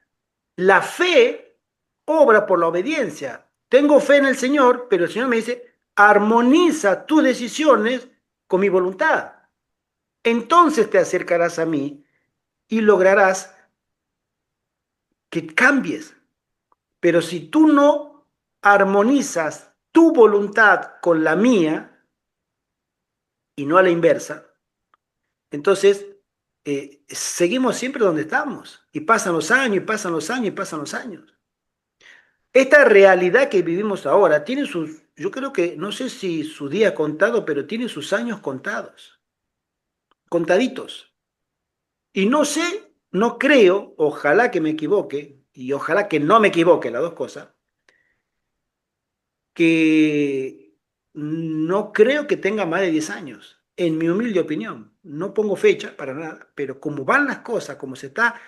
A: La fe obra por la obediencia. Tengo fe en el Señor, pero el Señor me dice, armoniza tus decisiones con mi voluntad. Entonces te acercarás a mí y lograrás que cambies. Pero si tú no armonizas tu voluntad con la mía y no a la inversa, entonces seguimos siempre donde estamos. Y pasan los años, y pasan los años, y pasan los años. Esta realidad que vivimos ahora tiene yo creo que, no sé si su día contado, pero tiene sus años contados, contaditos. Y no sé, no creo, ojalá que me equivoque, y ojalá que no me equivoque, las dos cosas, que no creo que tenga más de 10 años, en mi humilde opinión. No pongo fecha para nada, pero como van las cosas, como se está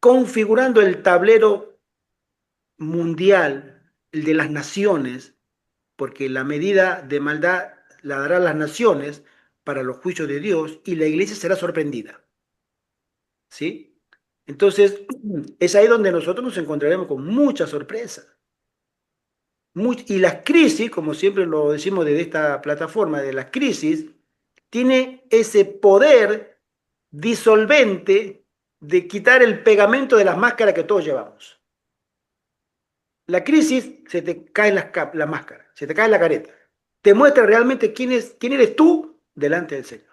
A: configurando el tablero mundial, el de las naciones, porque la medida de maldad la dará a las naciones para los juicios de Dios y la iglesia será sorprendida. ¿Sí? Entonces, es ahí donde nosotros nos encontraremos con mucha sorpresa. Y las crisis, como siempre lo decimos desde esta plataforma de las crisis, tiene ese poder disolvente de quitar el pegamento de las máscaras que todos llevamos. La crisis se te cae la máscara, se te cae la careta. Te muestra realmente quién eres tú delante del Señor.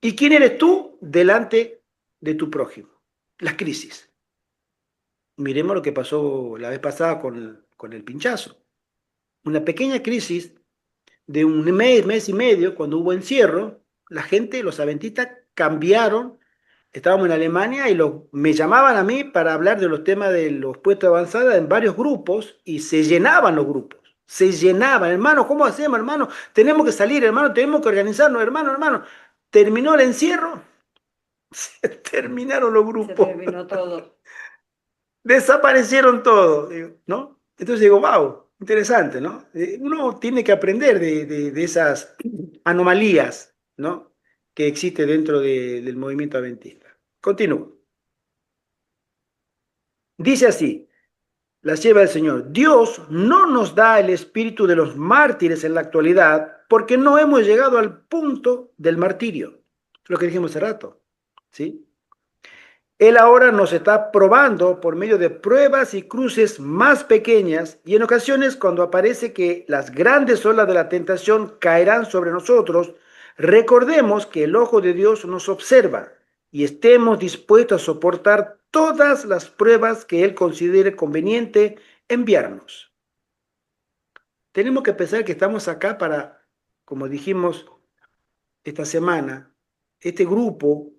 A: ¿Y quién eres tú delante de tu prójimo? Las crisis. Miremos lo que pasó la vez pasada con el pinchazo. Una pequeña crisis de un mes y medio, cuando hubo encierro, la gente, los adventistas, cambiaron. Estábamos en Alemania y me llamaban a mí para hablar de los temas de los puestos de avanzada en varios grupos y se llenaban los grupos. Se llenaban, hermano, ¿cómo hacemos, hermano? Tenemos que salir, hermano, tenemos que organizarnos, hermano. Terminó el encierro, se terminaron los
B: Se
A: grupos.
B: terminó todo.
A: Desaparecieron todos, ¿no? Entonces digo, wow, interesante, ¿no? Uno tiene que aprender de esas anomalías, ¿no? Que existe dentro del movimiento adventista. Continúo. Dice así, la sierva del Señor, Dios no nos da el espíritu de los mártires en la actualidad porque no hemos llegado al punto del martirio. Lo que dijimos hace rato, ¿sí? Él ahora nos está probando por medio de pruebas y cruces más pequeñas y en ocasiones cuando aparece que las grandes olas de la tentación caerán sobre nosotros, recordemos que el ojo de Dios nos observa y estemos dispuestos a soportar todas las pruebas que Él considere conveniente enviarnos. Tenemos que pensar que estamos acá para, como dijimos esta semana, este grupo,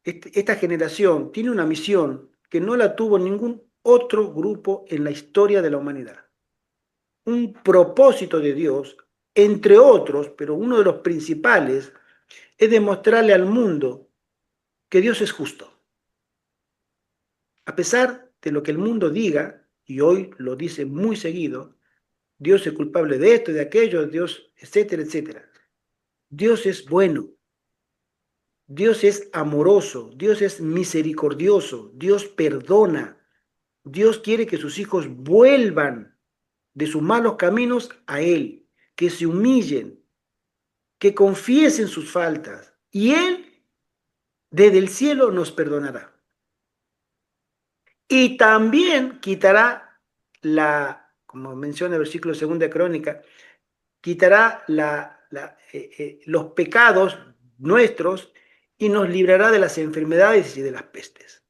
A: esta generación tiene una misión que no la tuvo ningún otro grupo en la historia de la humanidad. Un propósito de Dios, entre otros, pero uno de los principales, es demostrarle al mundo que Dios es justo. A pesar de lo que el mundo diga, y hoy lo dice muy seguido, Dios es culpable de esto, de aquello, Dios, etcétera, etcétera. Dios es bueno. Dios es amoroso, Dios es misericordioso, Dios perdona, Dios quiere que sus hijos vuelvan de sus malos caminos a Él, que se humillen, que confiesen sus faltas y Él desde el cielo nos perdonará. Y también quitará como menciona el versículo 2 de Crónica, quitará los pecados nuestros y nos librará de las enfermedades y de las pestes.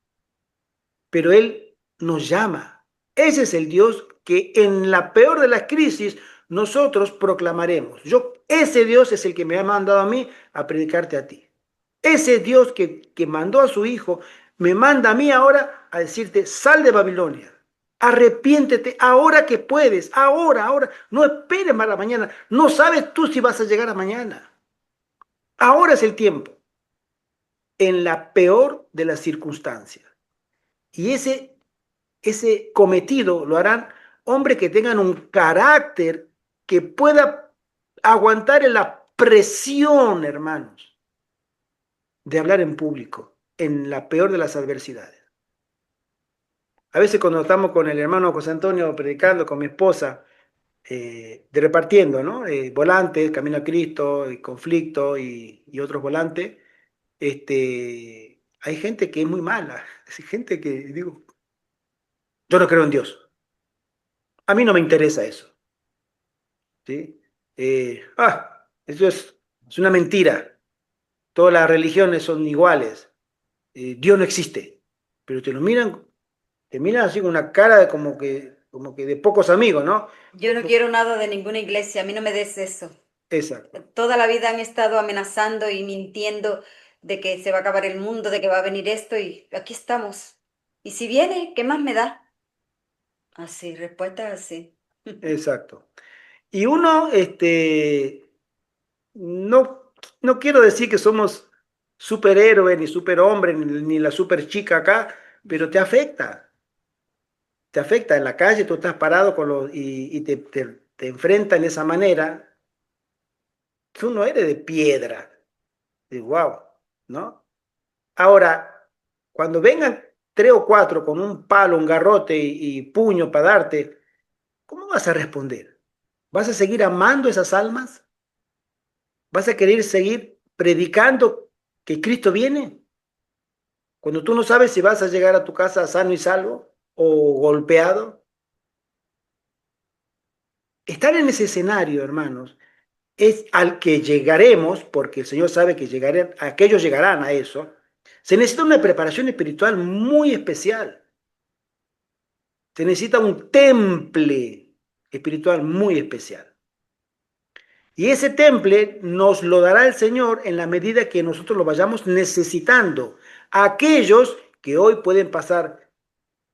A: Pero Él nos llama. Ese es el Dios que en la peor de las crisis nosotros proclamaremos. Ese Dios es el que me ha mandado a mí a predicarte a ti. Ese Dios que mandó a su Hijo me manda a mí ahora a decirte, sal de Babilonia. Arrepiéntete ahora que puedes, ahora. No esperes más a mañana. No sabes tú si vas a llegar a mañana. Ahora es el tiempo. En la peor de las circunstancias. Y ese cometido lo harán hombres que tengan un carácter que pueda aguantar en la presión, hermanos, de hablar en público, en la peor de las adversidades. A veces cuando estamos con el hermano José Antonio predicando, con mi esposa, de repartiendo, ¿no? Volantes, Camino a Cristo, Conflicto y otros volantes, hay gente que es muy mala, hay gente que, digo, yo no creo en Dios. A mí no me interesa eso. ¿Sí? Eso es una mentira. Todas las religiones son iguales. Dios no existe. Pero te miran así con una cara de como que de pocos amigos, ¿no?
B: Yo no quiero nada de ninguna iglesia, a mí no me des eso.
A: Exacto.
B: Toda la vida han estado amenazando y mintiendo de que se va a acabar el mundo, de que va a venir esto y aquí estamos. Y si viene, ¿qué más me da? Así, respuesta así.
A: Exacto. Y uno, no quiero decir que somos superhéroes, ni superhombres, ni la super chica acá, pero te afecta. Te afecta en la calle, tú estás parado y te enfrenta en esa manera. tú no eres de piedra. Y wow, ¿no? Ahora, cuando vengan 3 o 4 con un palo, un garrote y puño para darte, ¿cómo vas a responder? ¿Vas a seguir amando esas almas? ¿Vas a querer seguir predicando que Cristo viene? Cuando tú no sabes si vas a llegar a tu casa sano y salvo o golpeado. Estar en ese escenario, hermanos, es al que llegaremos, porque el Señor sabe que aquellos llegarán a eso. Se necesita una preparación espiritual muy especial. Se necesita un temple espiritual muy especial. Y ese temple nos lo dará el Señor en la medida que nosotros lo vayamos necesitando. Aquellos que hoy pueden pasar,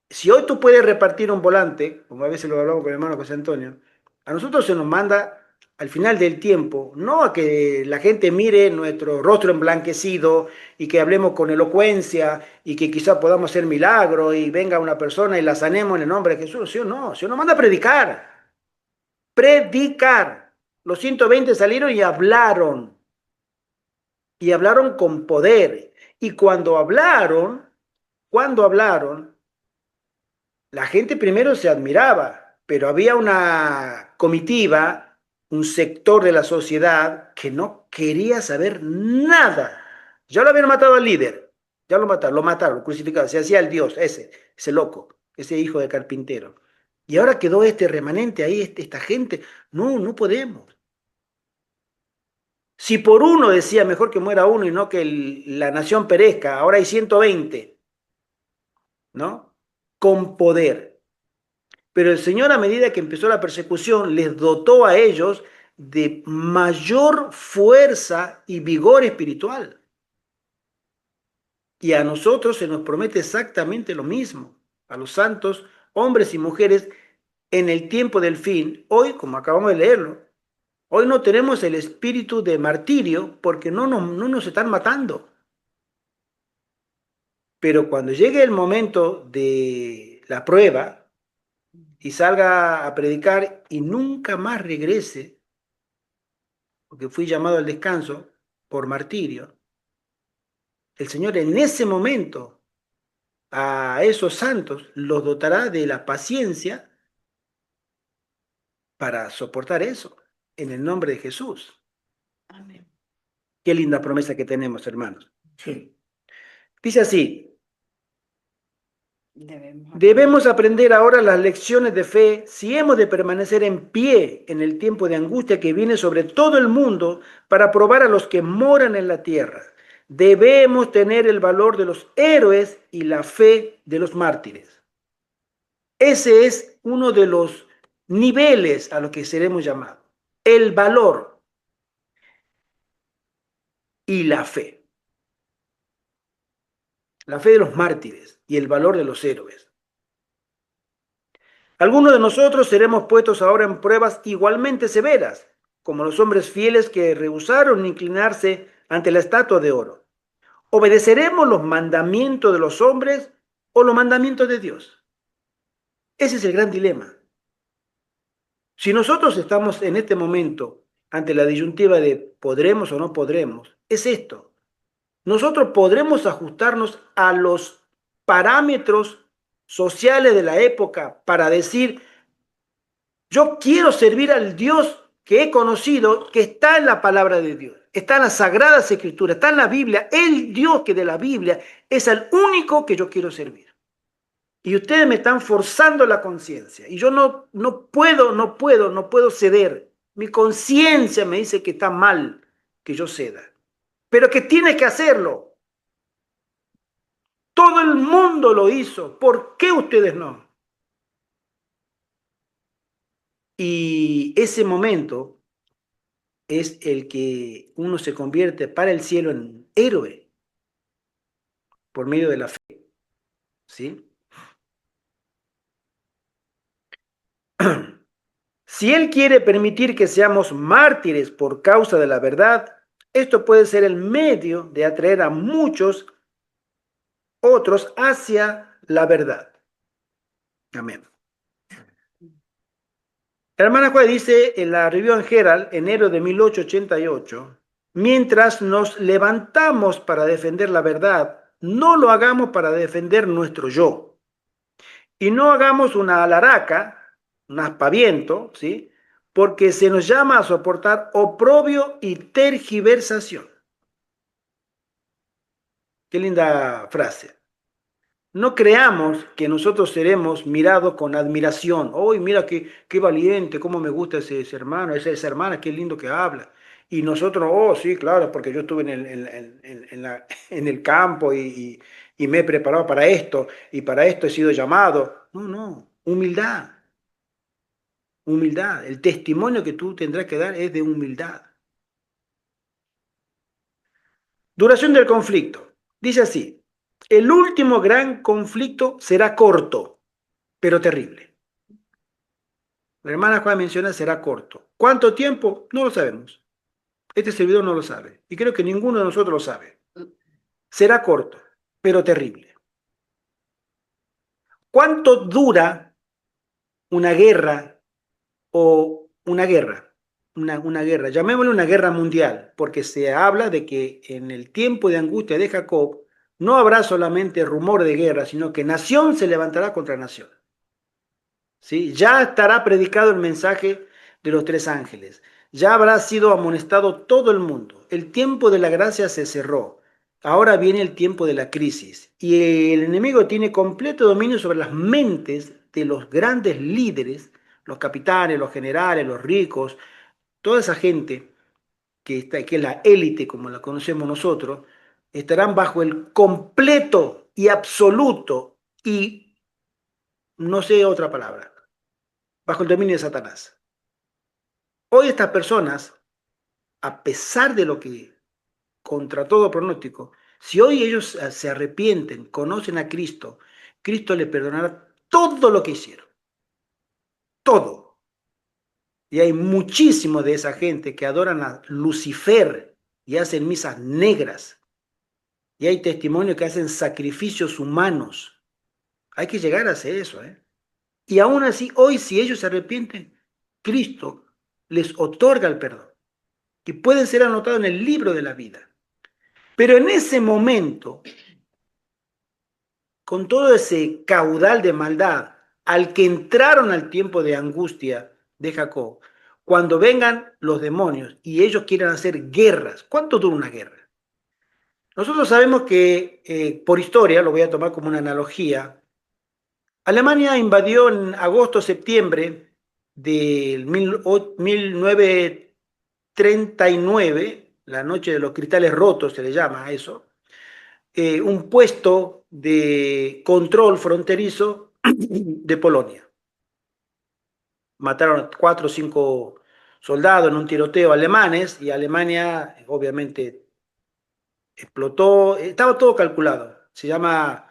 A: si hoy tú puedes repartir un volante, como a veces lo hablamos con el hermano José Antonio, a nosotros se nos manda al final del tiempo, no a que la gente mire nuestro rostro emblanquecido y que hablemos con elocuencia y que quizá podamos hacer milagros y venga una persona y la sanemos en el nombre de Jesús. ¿Sí o no? Se nos manda a predicar. Predicar. Los 120 salieron y hablaron con poder. Y cuando hablaron, la gente primero se admiraba, pero había una comitiva, un sector de la sociedad que no quería saber nada. Ya lo habían matado al líder, ya lo mataron, lo crucificaron, se hacía el Dios, ese loco, ese hijo de carpintero. Y ahora quedó este remanente ahí, esta gente. No, no podemos. Si por uno decía mejor que muera uno y no que la nación perezca, ahora hay 120, ¿no? Con poder. Pero el Señor, a medida que empezó la persecución, les dotó a ellos de mayor fuerza y vigor espiritual. Y a nosotros se nos promete exactamente lo mismo, a los santos, hombres y mujeres, en el tiempo del fin. Hoy, como acabamos de leerlo, hoy no tenemos el espíritu de martirio porque no nos están matando. Pero cuando llegue el momento de la prueba y salga a predicar y nunca más regrese, porque fui llamado al descanso por martirio, el Señor en ese momento a esos santos los dotará de la paciencia para soportar eso, en el nombre de Jesús.
B: Amén.
A: Qué linda promesa que tenemos, hermanos. Dice así: debemos aprender ahora las lecciones de fe si hemos de permanecer en pie en el tiempo de angustia que viene sobre todo el mundo para probar a los que moran en la tierra. Debemos tener el valor de los héroes y la fe de los mártires. Ese es uno de los niveles a los que seremos llamados. El valor y la fe. La fe de los mártires y el valor de los héroes. Algunos de nosotros seremos puestos ahora en pruebas igualmente severas, como los hombres fieles que rehusaron inclinarse ante la estatua de oro. ¿Obedeceremos los mandamientos de los hombres o los mandamientos de Dios? Ese es el gran dilema. Si nosotros estamos en este momento ante la disyuntiva de podremos o no podremos, es esto. Nosotros podremos ajustarnos a los parámetros sociales de la época para decir: yo quiero servir al Dios que he conocido, que está en la palabra de Dios, está en las sagradas escrituras, está en la Biblia. El Dios que de la Biblia es el único que yo quiero servir. Y ustedes me están forzando la conciencia. Y yo no puedo ceder. Mi conciencia me dice que está mal que yo ceda. Pero que tienes que hacerlo. Todo el mundo lo hizo. ¿Por qué ustedes no? Y ese momento es el que uno se convierte para el cielo en héroe por medio de la fe, ¿sí? Si Él quiere permitir que seamos mártires por causa de la verdad, esto puede ser el medio de atraer a muchos otros hacia la verdad. Amén. La hermana Juárez dice en la Review and Herald, enero de 1888, mientras nos levantamos para defender la verdad, no lo hagamos para defender nuestro yo. Y no hagamos una alaraca, un aspaviento, ¿sí? Porque se nos llama a soportar oprobio y tergiversación. Qué linda frase. No creamos que nosotros seremos mirados con admiración. ¡Uy, mira qué valiente! ¿Cómo me gusta ese hermano, esa hermana! ¡Qué lindo que habla! Y nosotros, oh, sí, claro, porque yo estuve en el campo y me he preparado para esto y para esto he sido llamado. No, no, humildad, humildad. El testimonio que tú tendrás que dar es de humildad. Duración del conflicto. Dice así, el último gran conflicto será corto, pero terrible. La hermana Juan menciona será corto. ¿Cuánto tiempo? No lo sabemos. Este servidor no lo sabe. Y creo que ninguno de nosotros lo sabe. Será corto, pero terrible. ¿Cuánto dura una guerra o una guerra? Una guerra, llamémosle una guerra mundial, porque se habla de que en el tiempo de angustia de Jacob no habrá solamente rumor de guerra, sino que nación se levantará contra nación. ¿Sí? Ya estará predicado el mensaje de los tres ángeles. Ya habrá sido amonestado todo el mundo. El tiempo de la gracia se cerró. Ahora viene el tiempo de la crisis. Y el enemigo tiene completo dominio sobre las mentes de los grandes líderes, los capitanes, los generales, los ricos, toda esa gente que es la élite, como la conocemos nosotros, estarán bajo el completo y absoluto y no sé otra palabra, bajo el dominio de Satanás. Hoy estas personas, a pesar de lo que, contra todo pronóstico, si hoy ellos se arrepienten, conocen a Cristo, Cristo les perdonará todo lo que hicieron, todo. Y hay muchísimo de esa gente que adoran a Lucifer y hacen misas negras. Y hay testimonios que hacen sacrificios humanos. Hay que llegar a hacer eso, ¿eh? Y aún así, hoy si ellos se arrepienten, Cristo les otorga el perdón. Que pueden ser anotados en el libro de la vida. Pero en ese momento, con todo ese caudal de maldad al que entraron al tiempo de angustia de Jacob, cuando vengan los demonios y ellos quieran hacer guerras, ¿cuánto dura una guerra? Nosotros sabemos que, por historia, lo voy a tomar como una analogía, Alemania invadió en agosto-septiembre del 1939, la noche de los cristales rotos se le llama a eso, un puesto de control fronterizo de Polonia. Mataron a 4 o 5 soldados en un tiroteo alemanes y Alemania obviamente explotó, estaba todo calculado. Se llama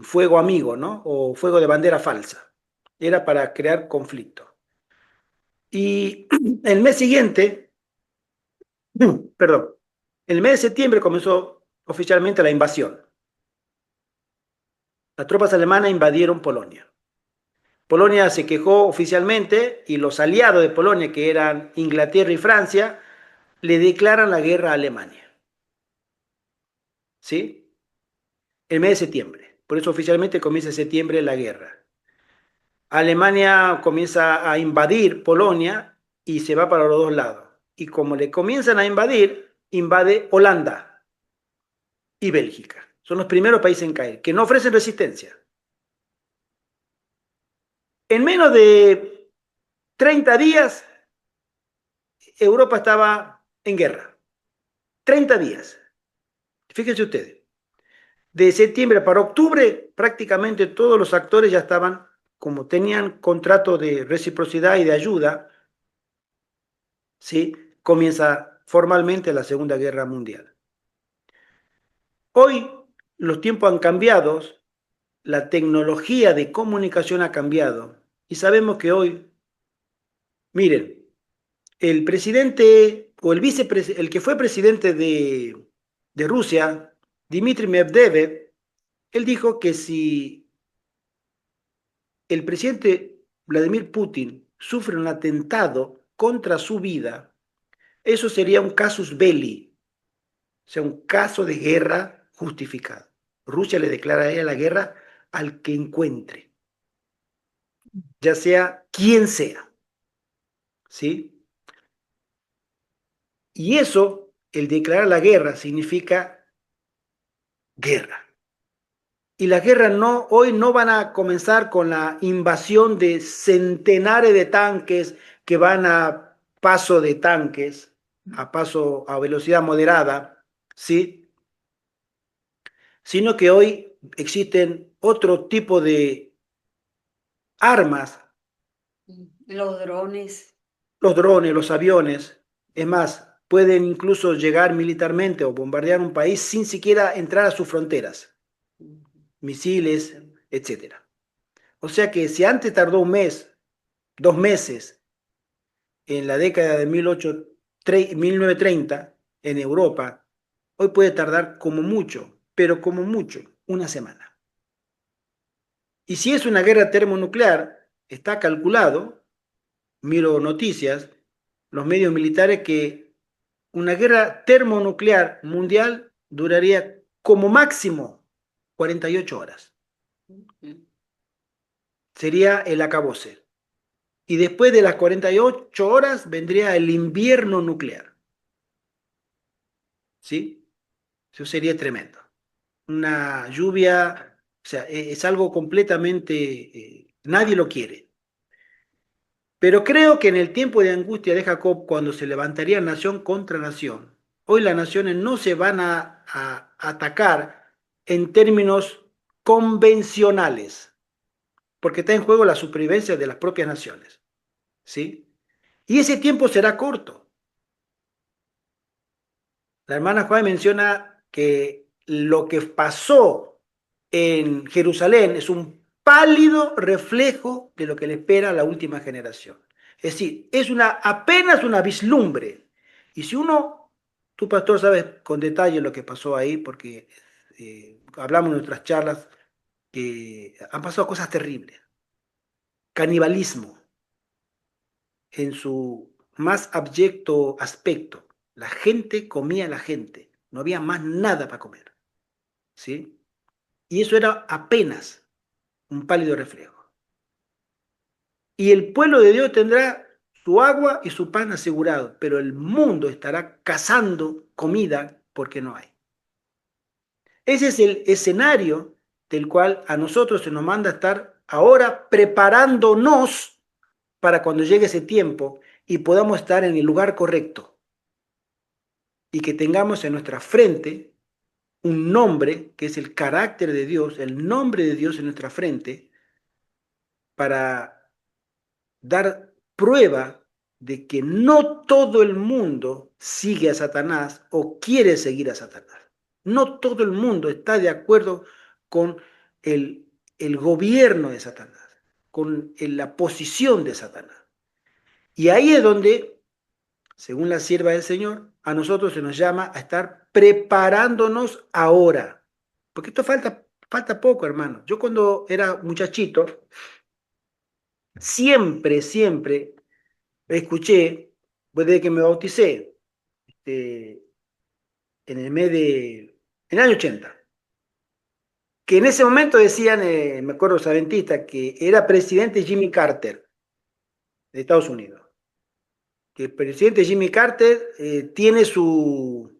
A: fuego amigo, ¿no? O fuego de bandera falsa. Era para crear conflicto. Y el mes siguiente, perdón, el mes de septiembre comenzó oficialmente la invasión. Las tropas alemanas invadieron Polonia. Polonia se quejó oficialmente y los aliados de Polonia, que eran Inglaterra y Francia, le declaran la guerra a Alemania. ¿Sí? El mes de septiembre. Por eso oficialmente comienza en septiembre la guerra. Alemania comienza a invadir Polonia y se va para los dos lados. Y como le comienzan a invadir, invade Holanda y Bélgica. Son los primeros países en caer, que no ofrecen resistencia. En menos de 30 días, Europa estaba en guerra. 30 días. Fíjense ustedes. De septiembre para octubre, prácticamente todos los actores ya estaban, como tenían contrato de reciprocidad y de ayuda, ¿sí? Comienza formalmente la Segunda Guerra Mundial. Hoy los tiempos han cambiado, la tecnología de comunicación ha cambiado y sabemos que hoy, miren, el presidente o el vicepresidente, el que fue presidente de Rusia, Dmitry Medvedev, él dijo que si el presidente Vladimir Putin sufre un atentado contra su vida, eso sería un casus belli, o sea, un caso de guerra justificado. Rusia le declararía la guerra al que encuentre, ya sea quien sea, ¿sí? Y eso, el declarar la guerra, significa guerra. Y las guerras no, hoy no van a comenzar con la invasión de centenares de tanques que van a paso de tanques, a paso a velocidad moderada, ¿sí? Sino que hoy existen otro tipo de armas,
B: Los drones.
A: los drones, los aviones, es más, pueden incluso llegar militarmente o bombardear un país sin siquiera entrar a sus fronteras, misiles, etcétera. O sea que si antes tardó un mes, 2 meses, en la década de 1930 en Europa, hoy puede tardar como mucho, pero como mucho, una semana. Y si es una guerra termonuclear, está calculado, miro noticias, los medios militares, que una guerra termonuclear mundial duraría como máximo 48 horas. Sería el acabose. Y después de las 48 horas vendría el invierno nuclear. ¿Sí? Eso sería tremendo. Una lluvia, o sea, es algo completamente, nadie lo quiere. Pero creo que en el tiempo de angustia de Jacob, cuando se levantaría nación contra nación, hoy las naciones no se van a atacar en términos convencionales, porque está en juego la supervivencia de las propias naciones, ¿sí? Y ese tiempo será corto. La hermana Juan menciona que lo que pasó en Jerusalén es un pálido reflejo de lo que le espera a la última generación. Es decir, es apenas una vislumbre. Y si uno, tú pastor, sabes con detalle lo que pasó ahí, porque hablamos en nuestras charlas que han pasado cosas terribles. Canibalismo en su más abyecto aspecto. La gente comía a la gente, no había más nada para comer, ¿sí? Y eso era apenas un pálido reflejo. Y el pueblo de Dios tendrá su agua y su pan asegurado, pero el mundo estará cazando comida porque no hay. Ese es el escenario del cual a nosotros se nos manda estar ahora preparándonos para cuando llegue ese tiempo y podamos estar en el lugar correcto y que tengamos en nuestra frente un nombre que es el carácter de Dios, el nombre de Dios en nuestra frente, para dar prueba de que no todo el mundo sigue a Satanás o quiere seguir a Satanás. No todo el mundo está de acuerdo con el gobierno de Satanás, con la posición de Satanás. Y ahí es donde, según la sierva del Señor, a nosotros se nos llama a estar preparándonos ahora. Porque esto falta poco, hermano. Yo cuando era muchachito, siempre escuché, pues desde que me bauticé, eh, en el mes en el año 80, que en ese momento decían, me acuerdo los adventistas, que era presidente Jimmy Carter de Estados Unidos. Que el presidente Jimmy Carter tiene su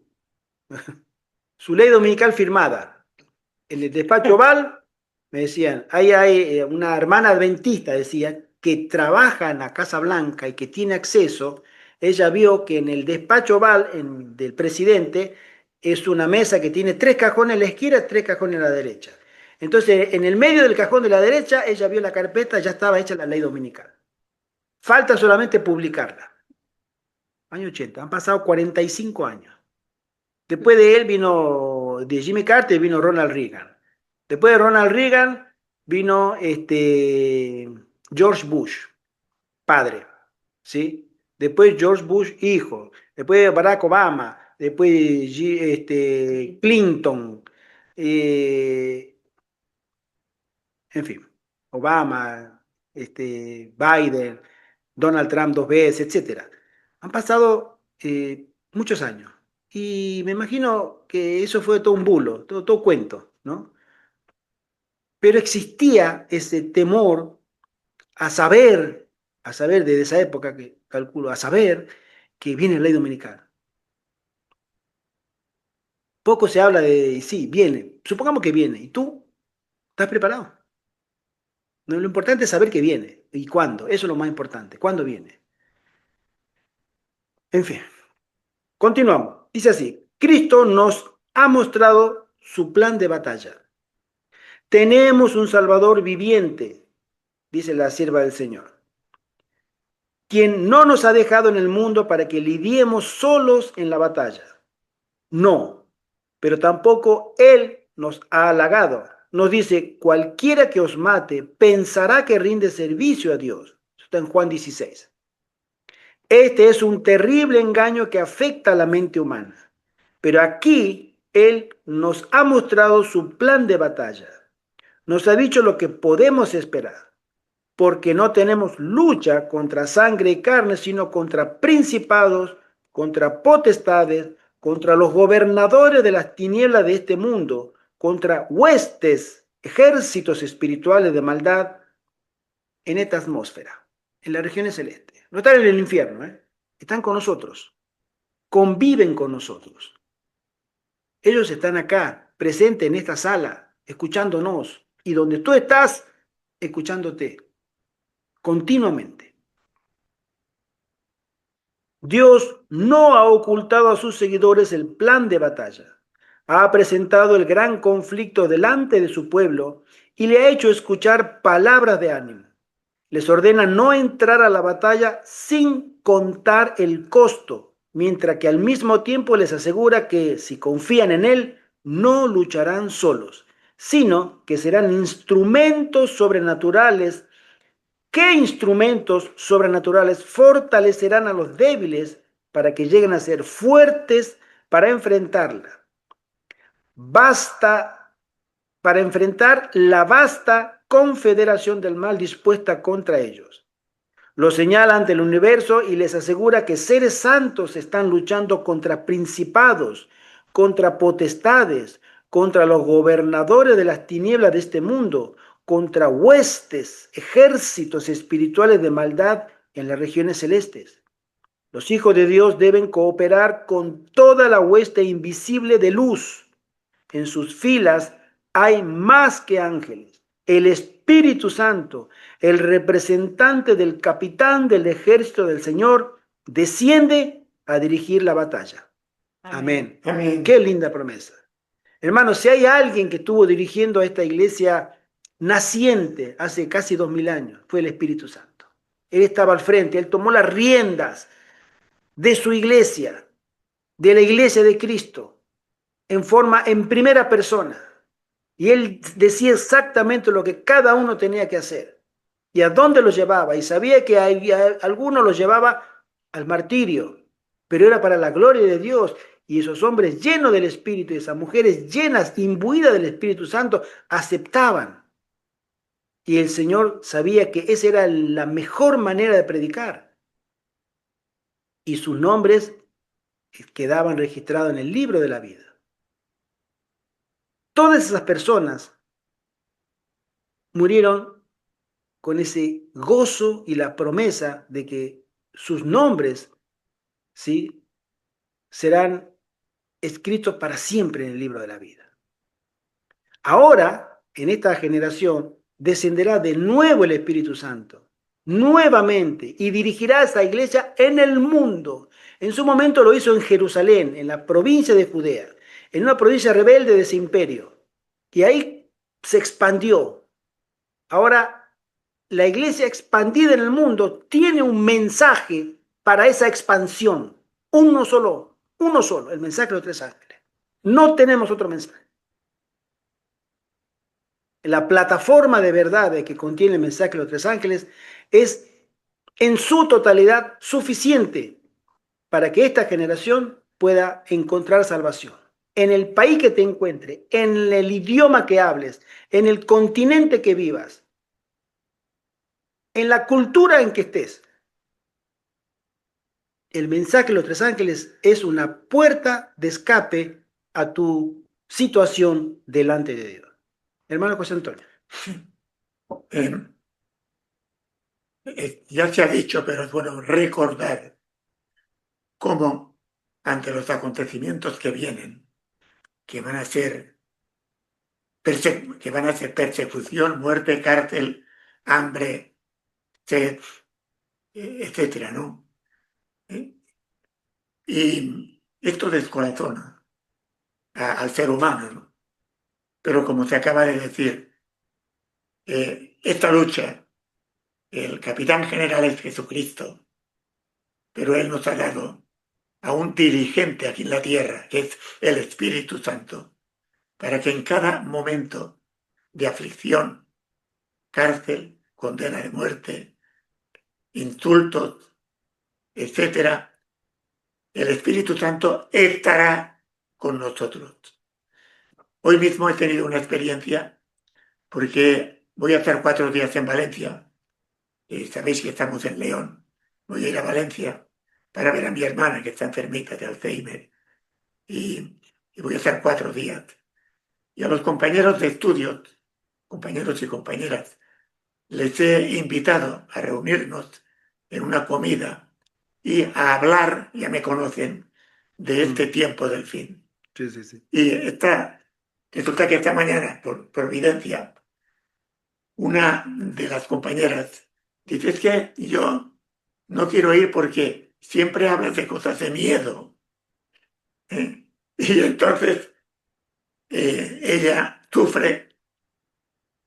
A: ley dominical firmada. En el despacho Oval me decían, ahí hay una hermana adventista, decía, que trabaja en la Casa Blanca y que tiene acceso. Ella vio que en el despacho Oval del presidente es una mesa que tiene 3 cajones a la izquierda, 3 cajones a la derecha. Entonces, en el medio del cajón de la derecha, ella vio la carpeta, ya estaba hecha la ley dominical. Falta solamente publicarla. Año 80, han pasado 45 años. Después de él vino, de Jimmy Carter, vino Ronald Reagan. Después de Ronald Reagan vino George Bush, padre, ¿sí? Después George Bush, hijo. Después Barack Obama. Después Clinton. eh, en fin, Obama. Biden, Donald Trump 2 veces, etcétera. Han pasado muchos años. Y me imagino que eso fue todo un bulo, todo cuento, ¿no? Pero existía ese temor a saber desde esa época que calculo, a saber que viene la ley dominical. Poco se habla de, sí, viene, supongamos que viene, ¿y tú estás preparado? No, lo importante es saber que viene y cuándo, eso es lo más importante, cuándo viene. En fin, continuamos. Dice así, Cristo nos ha mostrado su plan de batalla. Tenemos un Salvador viviente, dice la sierva del Señor, quien no nos ha dejado en el mundo para que lidiemos solos en la batalla. No, pero tampoco Él nos ha halagado. Nos dice, cualquiera que os mate pensará que rinde servicio a Dios. Eso está en Juan 16. Este es un terrible engaño que afecta a la mente humana. Pero aquí Él nos ha mostrado su plan de batalla. Nos ha dicho lo que podemos esperar, porque no tenemos lucha contra sangre y carne, sino contra principados, contra potestades, contra los gobernadores de las tinieblas de este mundo, contra huestes, ejércitos espirituales de maldad en esta atmósfera, en las regiones celestes. No están en el infierno, están con nosotros, conviven con nosotros. Ellos están acá, presentes en esta sala, escuchándonos, y donde tú estás, escuchándote continuamente. Dios no ha ocultado a sus seguidores el plan de batalla. Ha presentado el gran conflicto delante de su pueblo y le ha hecho escuchar palabras de ánimo. Les ordena no entrar a la batalla sin contar el costo, mientras que al mismo tiempo les asegura que si confían en Él, no lucharán solos, sino que serán instrumentos sobrenaturales. ¿Qué instrumentos sobrenaturales fortalecerán a los débiles para que lleguen a ser fuertes para enfrentarla? Basta para enfrentar la vasta confederación del mal dispuesta contra ellos. Lo señala ante el universo y les asegura que seres santos están luchando contra principados, contra potestades, contra los gobernadores de las tinieblas de este mundo, contra huestes, ejércitos espirituales de maldad en las regiones celestes. Los hijos de Dios deben cooperar con toda la hueste invisible de luz. En sus filas hay más que ángeles. El Espíritu Santo, el representante del capitán del ejército del Señor, desciende a dirigir la batalla. Amén. Amén. Qué linda promesa. Hermanos, si hay alguien que estuvo dirigiendo a esta iglesia naciente hace casi 2000 años, fue el Espíritu Santo. Él estaba al frente, él tomó las riendas de su iglesia, de la iglesia de Cristo, en primera persona. Y él decía exactamente lo que cada uno tenía que hacer y a dónde los llevaba. Y sabía que algunos los llevaba al martirio, pero era para la gloria de Dios. Y esos hombres llenos del Espíritu y esas mujeres llenas, imbuidas del Espíritu Santo, aceptaban. Y el Señor sabía que esa era la mejor manera de predicar. Y sus nombres quedaban registrados en el libro de la vida. Todas esas personas murieron con ese gozo y la promesa de que sus nombres, ¿sí?, serán escritos para siempre en el libro de la vida. Ahora, en esta generación, descenderá de nuevo el Espíritu Santo, nuevamente, y dirigirá a esa iglesia en el mundo. En su momento lo hizo en Jerusalén, en la provincia de Judea, en una provincia rebelde de ese imperio. Y ahí se expandió. Ahora, la iglesia expandida en el mundo tiene un mensaje para esa expansión. Uno solo, el mensaje de los 3 ángeles. No tenemos otro mensaje. La plataforma de verdad que contiene el mensaje de los 3 ángeles es en su totalidad suficiente para que esta generación pueda encontrar salvación. En el país que te encuentres, en el idioma que hables, en el continente que vivas, en la cultura en que estés. El mensaje de los tres ángeles es una puerta de escape a tu situación delante de Dios. Hermano José Antonio.
E: Ya se ha dicho, pero es bueno recordar cómo ante los acontecimientos que vienen, que van a ser, persecución, muerte, cárcel, hambre, sed, etcétera, ¿no? Y esto descorazona al ser humano, ¿no? Pero como se acaba de decir, esta lucha, el capitán general es Jesucristo, pero Él nos ha dado a un dirigente aquí en la tierra, que es el Espíritu Santo, para que en cada momento de aflicción, cárcel, condena de muerte, insultos, etcétera, el Espíritu Santo estará con nosotros. Hoy mismo he tenido una experiencia porque voy a estar 4 días en Valencia. Sabéis que estamos en León. Voy a ir a Valencia para ver a mi hermana que está enfermita de Alzheimer y voy a estar 4 días. Y a los compañeros de estudios, compañeros y compañeras, les he invitado a reunirnos en una comida y a hablar, ya me conocen, de este tiempo del fin.
A: Sí, sí, sí.
E: Y resulta que esta mañana, por providencia, una de las compañeras dice: es que yo no quiero ir porque siempre hablas de cosas de miedo. Y entonces ella sufre,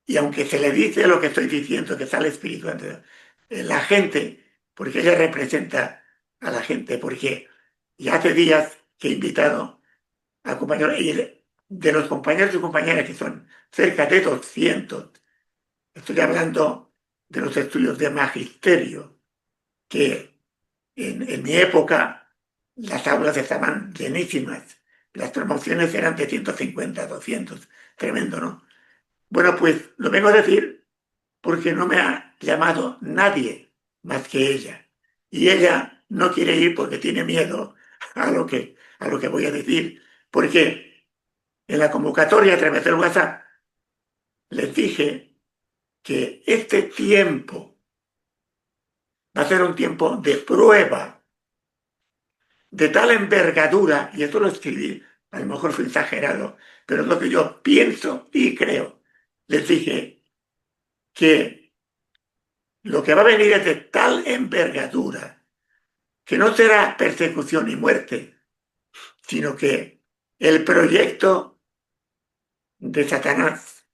E: y aunque se le dice lo que estoy diciendo, que sale Espíritu Santo, la gente, porque ella representa a la gente, porque ya hace días que he invitado a compañeros, y de los compañeros y compañeras que son cerca de 200, estoy hablando de los estudios de magisterio, que en mi época las aulas estaban llenísimas, las promociones eran de 150, 200, tremendo, ¿no? Bueno, pues lo vengo a decir porque no me ha llamado nadie más que ella. Y ella no quiere ir porque tiene miedo a lo que voy a decir. Porque en la convocatoria a través del WhatsApp les dije que este tiempo va a ser un tiempo de prueba de tal envergadura, y esto lo escribí, a lo mejor fue exagerado, pero es lo que yo pienso y creo. Les dije que lo que va a venir es de tal envergadura que no será persecución y muerte, sino que el proyecto de Satanás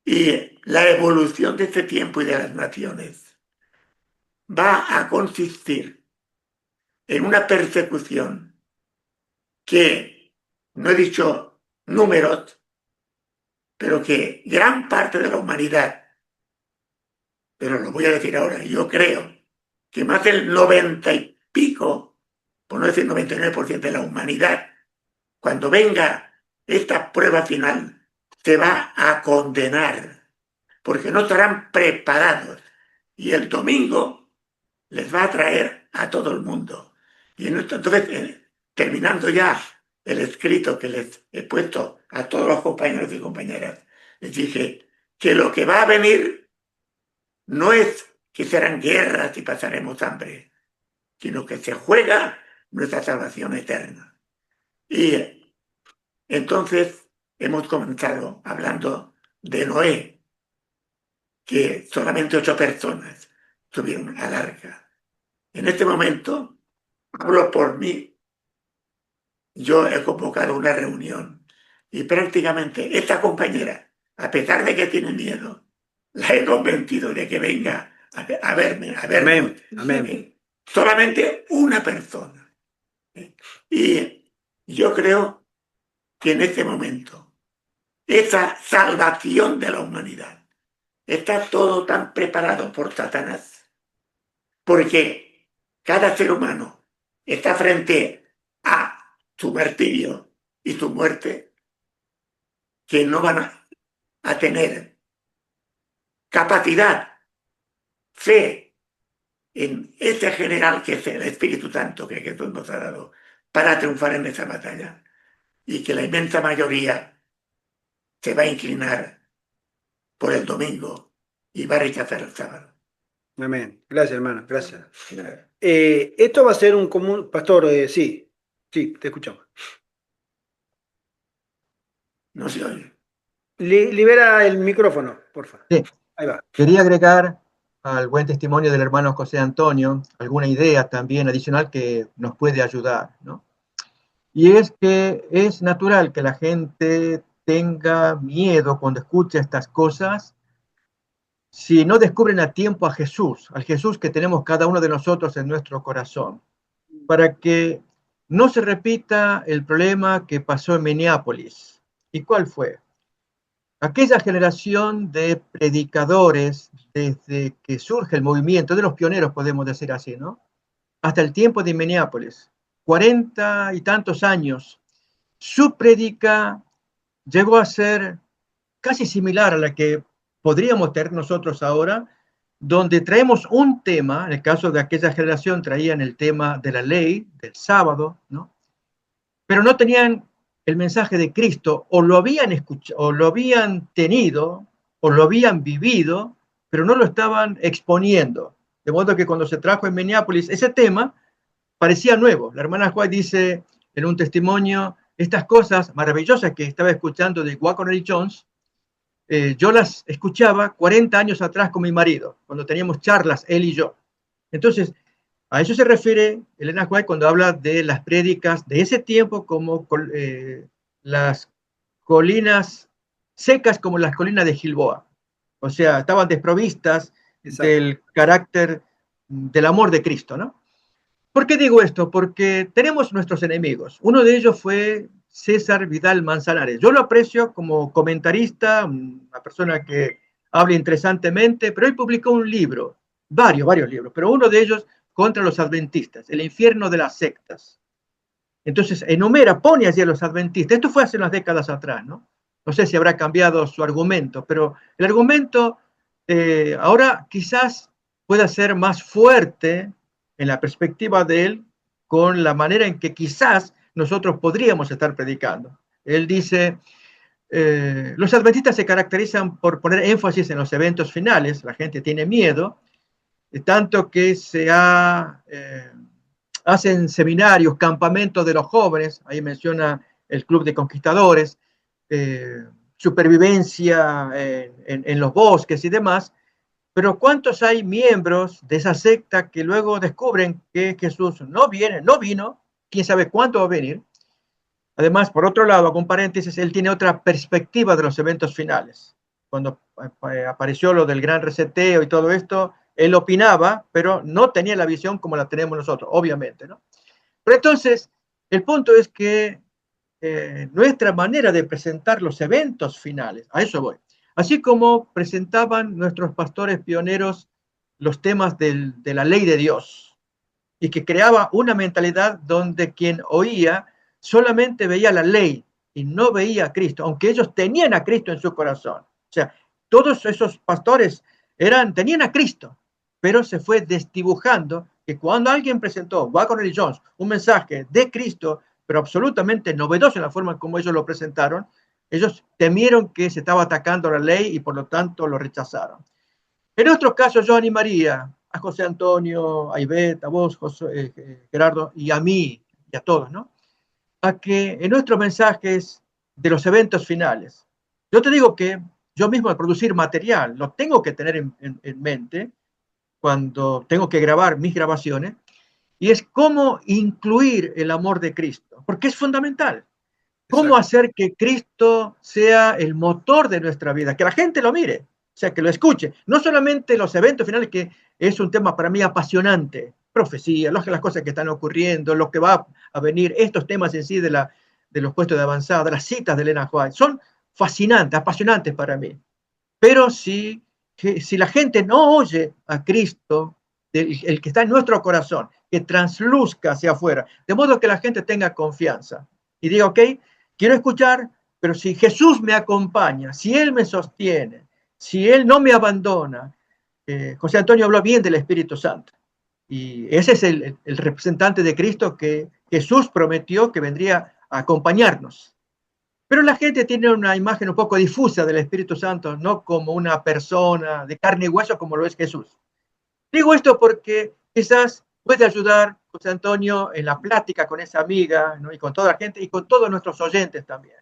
E: y la evolución de este tiempo y de las naciones va a consistir en una persecución que, no he dicho números, pero que gran parte de la humanidad, pero lo voy a decir ahora, yo creo que más del 90 y pico, por no decir 99% de la humanidad, cuando venga esta prueba final, se va a condenar, porque no estarán preparados. Y el domingo les va a traer a todo el mundo. Y entonces, terminando ya el escrito que les he puesto a todos los compañeros y compañeras, les dije que lo que va a venir no es que serán guerras y pasaremos hambre, sino que se juega nuestra salvación eterna. Y entonces hemos comenzado hablando de Noé, que solamente 8 personas subieron al arca. En este momento, hablo por mí, yo he convocado una reunión y prácticamente esta compañera, a pesar de que tiene miedo, la he convencido de que venga a verme, a verme.
A: Amén, amén.
E: Solamente una persona. Y yo creo que en este momento, esa salvación de la humanidad, está todo tan preparado por Satanás, porque cada ser humano está frente a su martirio y su muerte, que no van a tener capacidad fe en ese general que es el Espíritu Santo que Jesús nos ha dado para triunfar en esa batalla, y que la inmensa mayoría se va a inclinar por el domingo y va a rechazar el sábado.
A: Amén. Gracias, hermano. Gracias. Esto va a ser un común, pastor, sí, te escuchamos.
E: No se oye.
A: Libera el micrófono, por favor.
C: Sí.
A: Ahí va.
C: Quería agregar al buen testimonio del hermano José Antonio alguna idea también adicional que nos puede ayudar, ¿no? Y es que es natural que la gente tenga miedo cuando escucha estas cosas si no descubren a tiempo a Jesús, al Jesús que tenemos cada uno de nosotros en nuestro corazón, para que no se repita el problema que pasó en Minneapolis. ¿Y cuál fue? Aquella generación de predicadores, desde que surge el movimiento, de los pioneros, podemos decir así, ¿no? Hasta el tiempo de Minneapolis, 40 y tantos años, su prédica llegó a ser casi similar a la que podríamos tener nosotros ahora, donde traemos un tema, en el caso de aquella generación traían el tema de la ley, del sábado, ¿no? Pero no tenían el mensaje de Cristo, o lo habían escuchado, o lo habían tenido, o lo habían vivido, pero no lo estaban exponiendo. De modo que cuando se trajo en Minneapolis ese tema, parecía nuevo. La hermana White dice en un testimonio, estas cosas maravillosas que estaba escuchando de Waconer y Jones, yo las escuchaba 40 años atrás con mi marido, cuando teníamos charlas, él y yo. Entonces, a eso se refiere Elena White cuando habla de las prédicas de ese tiempo como las colinas secas como las colinas de Gilboa. O sea, estaban desprovistas del carácter del amor de Cristo, ¿no? ¿Por qué digo esto? Porque tenemos nuestros enemigos. Uno de ellos fue César Vidal Manzanares. Yo lo aprecio como comentarista, una persona que habla interesantemente, pero él publicó un libro, varios libros, pero uno de ellos contra los adventistas, el infierno de las sectas. Entonces enumera, pone allí a los adventistas. Esto fue hace unas décadas atrás, ¿no? No sé si habrá cambiado su argumento, pero el argumento ahora quizás pueda ser más fuerte en la perspectiva de él con la manera en que quizás nosotros podríamos estar predicando. Él dice, los adventistas se caracterizan por poner énfasis en los eventos finales, la gente tiene miedo, tanto que hacen seminarios, campamentos de los jóvenes, ahí menciona el Club de Conquistadores, supervivencia en los bosques y demás, pero ¿cuántos hay miembros de esa secta que luego descubren que Jesús no vino, quién sabe cuándo va a venir? Además, por otro lado, con paréntesis, él tiene otra perspectiva de los eventos finales. Cuando apareció lo del gran reseteo y todo esto, él opinaba, pero no tenía la visión como la tenemos nosotros, obviamente, ¿no? Pero entonces, el punto es que nuestra manera de presentar los eventos finales, a eso voy, así como presentaban nuestros pastores pioneros los temas de la ley de Dios, y que creaba una mentalidad donde quien oía solamente veía la ley y no veía a Cristo, aunque ellos tenían a Cristo en su corazón. O sea, todos esos pastores tenían a Cristo, pero se fue desdibujando que cuando alguien presentó, Waconer y Jones, un mensaje de Cristo, pero absolutamente novedoso en la forma como ellos lo presentaron, ellos temieron que se estaba atacando la ley y por lo tanto lo rechazaron. En nuestro caso, yo animaría a José Antonio, a Ivette, a vos, Gerardo, y a mí, y a todos, ¿no? A que en nuestros mensajes de los eventos finales, yo te digo que yo mismo al producir material, lo tengo que tener en mente cuando tengo que grabar mis grabaciones, y es cómo incluir el amor de Cristo, porque es fundamental. ¿Cómo hacer que Cristo sea el motor de nuestra vida? Que la gente lo mire, o sea, que lo escuche. No solamente los eventos finales, que es un tema para mí apasionante, profecía, las cosas que están ocurriendo, lo que va a venir, estos temas en sí de los puestos de avanzada, las citas de Elena White, son fascinantes, apasionantes para mí. Pero si la gente no oye a Cristo, el que está en nuestro corazón, que transluzca hacia afuera, de modo que la gente tenga confianza y diga, ok, quiero escuchar, pero si Jesús me acompaña, si Él me sostiene, si Él no me abandona, José Antonio habló bien del Espíritu Santo. Y ese es el representante de Cristo que Jesús prometió que vendría a acompañarnos. Pero la gente tiene una imagen un poco difusa del Espíritu Santo, no como una persona de carne y hueso como lo es Jesús. Digo esto porque quizás puede ayudar José Antonio en la plática con esa amiga, ¿no? Y con toda la gente y con todos nuestros oyentes también.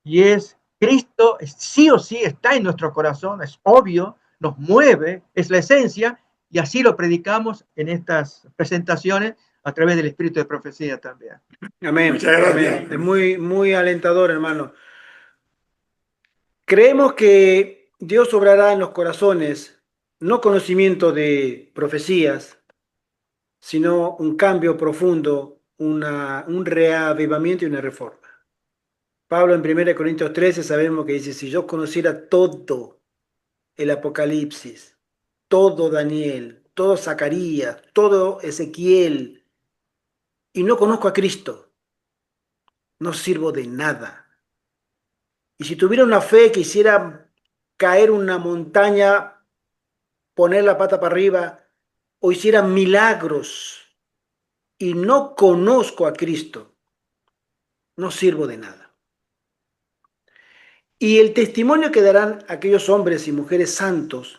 C: Y es, Cristo sí o sí está en nuestro corazón, es obvio, nos mueve, es la esencia, y así lo predicamos en estas presentaciones a través del espíritu de profecía también.
A: Amén.
E: Muchas gracias.
A: Amén. Es muy, muy alentador, hermano. Creemos que Dios obrará en los corazones, no conocimiento de profecías, sino un cambio profundo, un reavivamiento y una reforma. Pablo en 1 Corintios 13 sabemos que dice, si yo conociera todo el Apocalipsis, todo Daniel, todo Zacarías, todo Ezequiel, y no conozco a Cristo, no sirvo de nada. Y si tuviera una fe que hiciera caer una montaña, poner la pata para arriba, o hiciera milagros, y no conozco a Cristo, no sirvo de nada. Y el testimonio que darán aquellos hombres y mujeres santos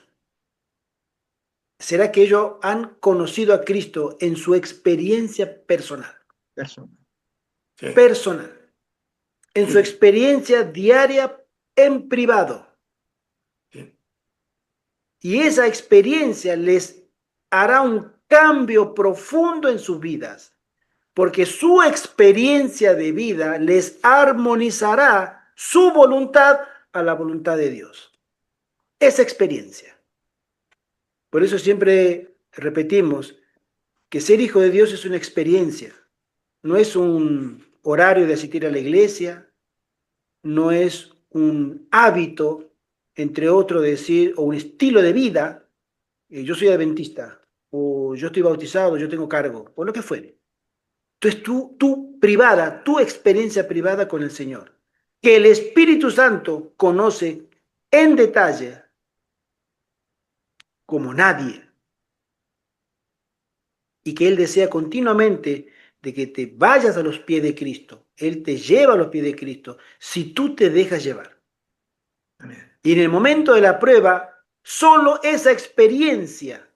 A: será que ellos han conocido a Cristo en su experiencia personal.
E: Sí.
A: Personal. En su
E: Sí.
A: experiencia diaria en privado.
E: Sí.
A: Y esa experiencia les hará un cambio profundo en sus vidas, porque su experiencia de vida les armonizará su voluntad a la voluntad de Dios. Esa experiencia. Por eso siempre repetimos que ser hijo de Dios es una experiencia, no es un horario de asistir a la iglesia, no es un hábito, entre otros, decir, o un estilo de vida, yo soy adventista, o yo estoy bautizado, yo tengo cargo, o lo que fuere. Entonces tú privada, tu experiencia privada con el Señor, que el Espíritu Santo conoce en detalle como nadie, y que Él desea continuamente de que te vayas a los pies de Cristo. Él te lleva a los pies de Cristo si tú te dejas llevar.
E: Amén.
A: Y en el momento de la prueba, solo esa experiencia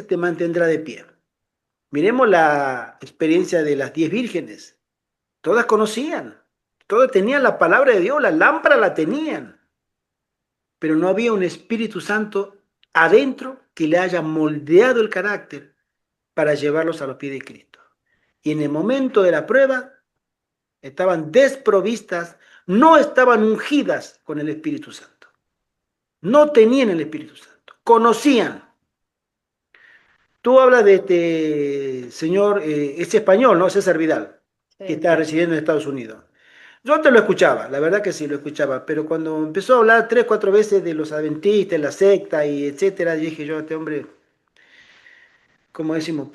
A: te mantendrá de pie. Miremos la experiencia de las 10 vírgenes. Todas conocían, todas tenían la palabra de Dios, la lámpara la tenían, pero no había un Espíritu Santo adentro que le haya moldeado el carácter para llevarlos a los pies de Cristo. Y en el momento de la prueba, estaban desprovistas, no estaban ungidas con el Espíritu Santo. No tenían el Espíritu Santo, conocían. Tú hablas de este señor, es español, ¿no? César Vidal, que
B: Sí.
A: está residiendo en Estados Unidos. Yo antes lo escuchaba, la verdad que sí lo escuchaba, pero cuando empezó a hablar 3, 4 veces de los adventistas, la secta y etcétera, dije yo, este hombre, como decimos,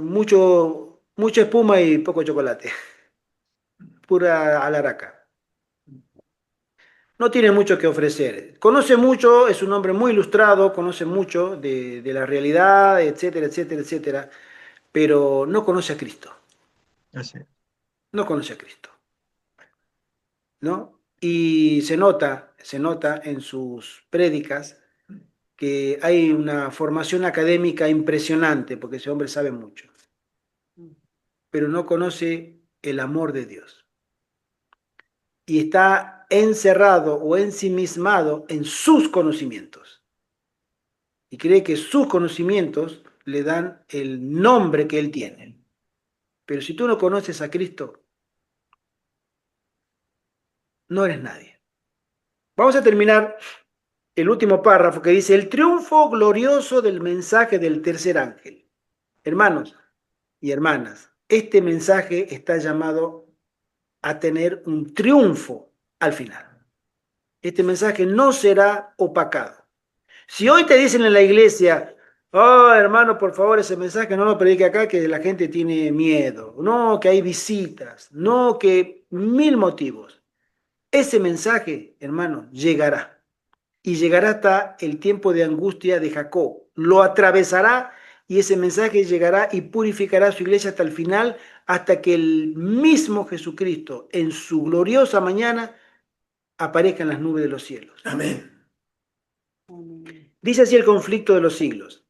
A: mucha espuma y poco chocolate, pura alaraca. No tiene mucho que ofrecer. Conoce mucho, es un hombre muy ilustrado, conoce mucho de la realidad, etcétera, etcétera, etcétera, pero no conoce a Cristo.
C: Así.
A: No conoce a Cristo, ¿no? Y se nota en sus prédicas que hay una formación académica impresionante, porque ese hombre sabe mucho, pero no conoce el amor de Dios. Y está encerrado o ensimismado en sus conocimientos. Y cree que sus conocimientos le dan el nombre que él tiene. Pero si tú no conoces a Cristo, no eres nadie. Vamos a terminar el último párrafo que dice, el triunfo glorioso del mensaje del tercer ángel. Hermanos y hermanas, este mensaje está llamado a tener un triunfo al final. Este mensaje no será opacado. Si hoy te dicen en la iglesia, oh hermano, por favor, ese mensaje no lo predique acá, que la gente tiene miedo, no, que hay visitas, no, que 1000 motivos. Ese mensaje, hermano, llegará. y llegará hasta el tiempo de angustia de Jacob. Lo atravesará y ese mensaje llegará y purificará a su iglesia hasta el final, hasta que el mismo Jesucristo en su gloriosa mañana aparezca en las nubes de los cielos.
E: Amén.
A: Dice así el conflicto de los siglos.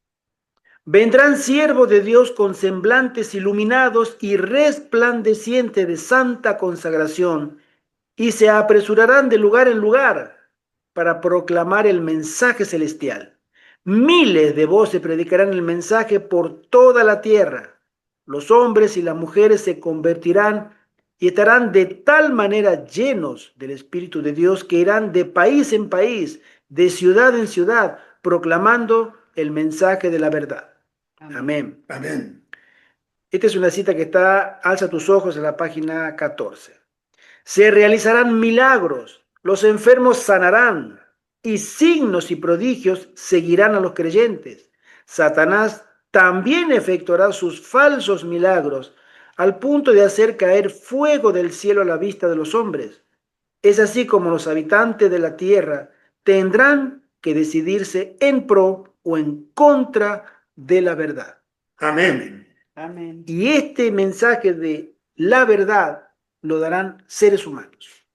A: Vendrán siervos de Dios con semblantes iluminados y resplandecientes de santa consagración, y se apresurarán de lugar en lugar para proclamar el mensaje celestial. Miles de voces predicarán el mensaje por toda la tierra. Los hombres y las mujeres se convertirán y estarán de tal manera llenos del Espíritu de Dios que irán de país en país, de ciudad en ciudad, proclamando el mensaje de la verdad. Amén.
E: Amén.
A: Esta es una cita que está, alza tus ojos en la página 14. Se realizarán milagros, los enfermos sanarán y signos y prodigios seguirán a los creyentes. Satanás también efectuará sus falsos milagros al punto de hacer caer fuego del cielo a la vista de los hombres. Es así como los habitantes de la tierra tendrán que decidirse en pro o en contra de la verdad.
E: Amén.
B: Amén.
A: Y este mensaje de la verdad lo darán seres humanos.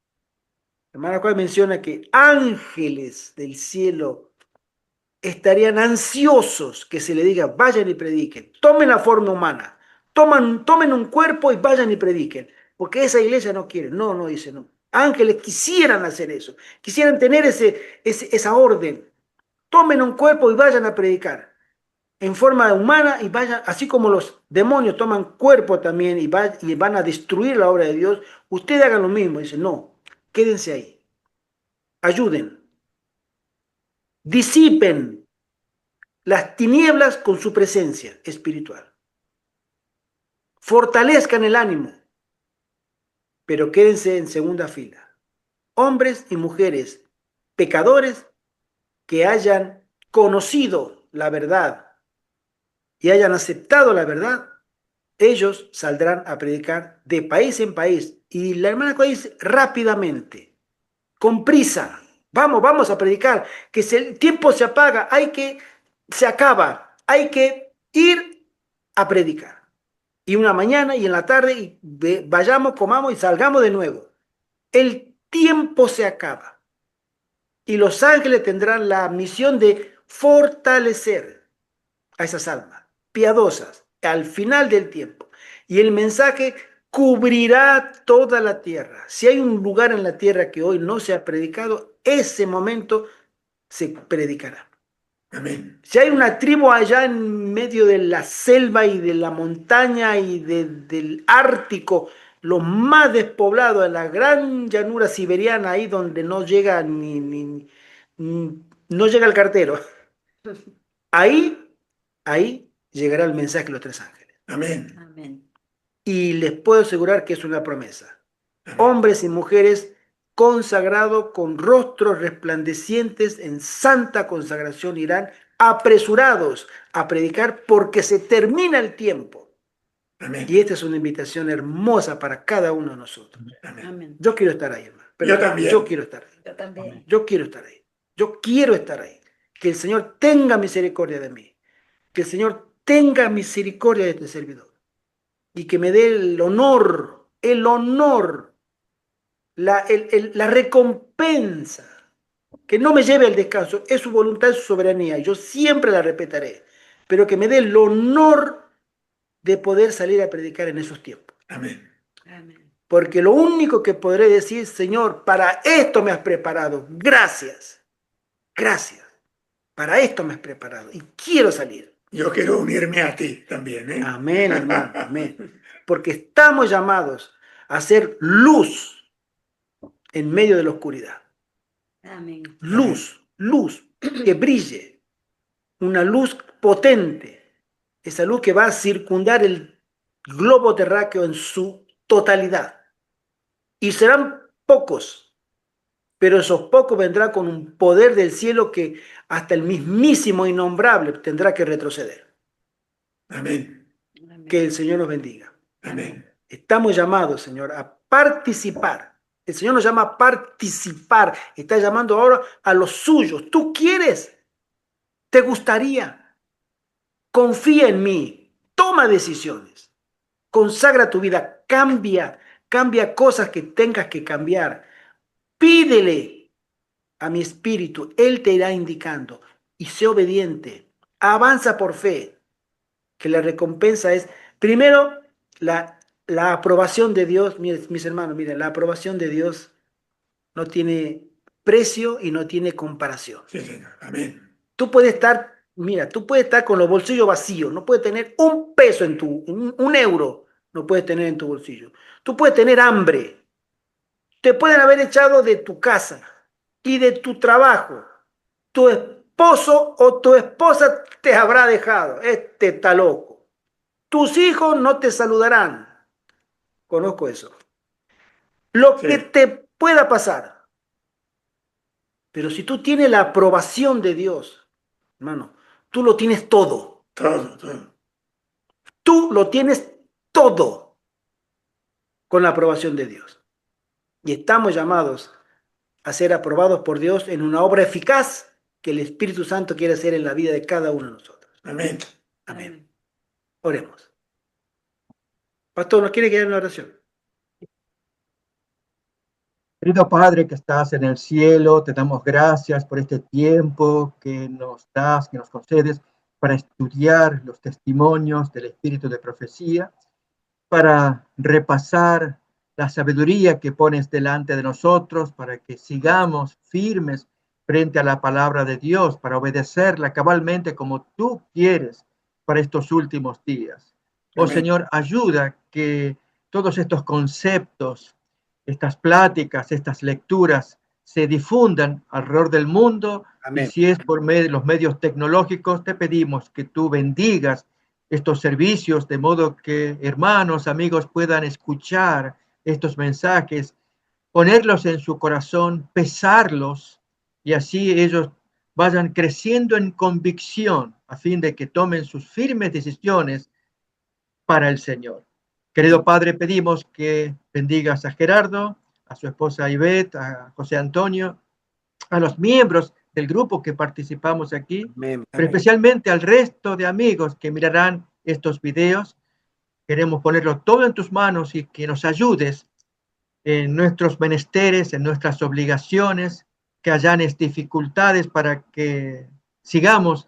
A: Hermana Juan menciona que ángeles del cielo estarían ansiosos que se le diga, vayan y prediquen, tomen la forma humana, tomen un cuerpo y vayan y prediquen, porque esa iglesia no quiere. No, no, dice no. Ángeles quisieran hacer eso, quisieran tener esa orden. Tomen un cuerpo y vayan a predicar en forma humana y vayan, así como los demonios toman cuerpo también y van a destruir la obra de Dios, ustedes hagan lo mismo. Dice, no, quédense ahí, ayuden, disipen las tinieblas con su presencia espiritual, fortalezcan el ánimo, pero quédense en segunda fila. Hombres y mujeres pecadores que hayan conocido la verdad y hayan aceptado la verdad, ellos saldrán a predicar de país en país. Y la hermana Coa dice rápidamente, con prisa, vamos a predicar, que si el tiempo se apaga, se acaba, hay que ir a predicar. Y una mañana y en la tarde, y vayamos, comamos y salgamos de nuevo. El tiempo se acaba. Y los ángeles tendrán la misión de fortalecer a esas almas piadosas al final del tiempo. Y el mensaje cubrirá toda la tierra. Si hay un lugar en la tierra que hoy no se ha predicado, ese momento se predicará.
E: Amén.
A: Si hay una tribu allá en medio de la selva y de la montaña y del Ártico, lo más despoblado, en la gran llanura siberiana, ahí donde no llega no llega el cartero, ahí llegará el mensaje de los tres ángeles.
E: Amén.
B: Amén.
A: Y les puedo asegurar que es una promesa.
E: Amén.
A: Hombres y mujeres consagrados con rostros resplandecientes en santa consagración irán apresurados a predicar porque se termina el tiempo.
E: Amén.
A: Y esta es una invitación hermosa para cada uno de nosotros.
E: Amén.
B: Amén.
A: Yo quiero estar ahí, hermano.
E: Yo también.
A: Yo quiero estar ahí.
B: Yo también.
A: Yo quiero estar ahí. Yo quiero estar ahí. Que el Señor tenga misericordia de mí. Que el Señor tenga misericordia de este servidor. Y que me dé el honor, la recompensa. Que no me lleve al descanso. Es su voluntad, es su soberanía. Yo siempre la respetaré. Pero que me dé el honor de poder salir a predicar en esos tiempos.
E: Amén.
B: Amén.
A: Porque lo único que podré decir, Señor, para esto me has preparado. Gracias. Gracias. Para esto me has preparado. Y quiero salir.
E: Yo quiero unirme a ti también, ¿eh?
A: Amén, hermano. Amén. Porque estamos llamados a ser luz en medio de la oscuridad.
B: Amén.
A: Luz que brille. Una luz potente. Esa luz que va a circundar el globo terráqueo en su totalidad. Y serán pocos, pero esos pocos vendrán con un poder del cielo que hasta el mismísimo innombrable tendrá que retroceder.
E: Amén.
B: Amén.
A: Que el Señor nos bendiga.
E: Amén.
A: Estamos llamados, Señor, a participar El Señor nos llama a participar. Está llamando ahora a los suyos. ¿Tú quieres? ¿Te gustaría? Confía en mí. Toma decisiones. Consagra tu vida. Cambia cosas que tengas que cambiar. Pídele a mi espíritu. Él te irá indicando. Y sé obediente. Avanza por fe. Que la recompensa es, primero, la aprobación de Dios. Mis hermanos, miren, la aprobación de Dios no tiene precio y no tiene comparación.
E: Sí, Señor. Amén.
A: Tú puedes estar, mira, tú puedes estar con los bolsillos vacíos, no puedes tener un peso en un euro, no puedes tener en tu bolsillo. Tú puedes tener hambre, te pueden haber echado de tu casa y de tu trabajo. Tu esposo o tu esposa te habrá dejado. Este está loco. Tus hijos no te saludarán. Conozco eso. Lo
E: Sí.
A: que te pueda pasar. Pero si tú tienes la aprobación de Dios, hermano, tú lo tienes todo.
E: Todo.
A: Tú lo tienes todo con la aprobación de Dios. Y estamos llamados a ser aprobados por Dios en una obra eficaz que el Espíritu Santo quiere hacer en la vida de cada uno de nosotros.
E: Amén.
A: Amén. Oremos. Pastor, ¿nos quiere quedar una oración?
C: Querido Padre que estás en el cielo, te damos gracias por este tiempo que nos das, que nos concedes para estudiar los testimonios del espíritu de profecía, para repasar la sabiduría que pones delante de nosotros, para que sigamos firmes frente a la palabra de Dios, para obedecerla cabalmente como tú quieres para estos últimos días. Oh
E: Amén.
C: Señor, ayuda que todos estos conceptos, estas pláticas, estas lecturas se difundan alrededor del mundo.
A: Amén.
C: Y si es por medio de los medios tecnológicos, te pedimos que tú bendigas estos servicios de modo que hermanos, amigos puedan escuchar estos mensajes, ponerlos en su corazón, pesarlos y así ellos vayan creciendo en convicción a fin de que tomen sus firmes decisiones para el Señor. Querido Padre, pedimos que bendigas a Gerardo, a su esposa Ivette, a José Antonio, a los miembros del grupo que participamos aquí,
A: Amén.
C: pero especialmente al resto de amigos que mirarán estos videos. Queremos ponerlo todo en tus manos y que nos ayudes en nuestros menesteres, en nuestras obligaciones, que hallanes dificultades para que sigamos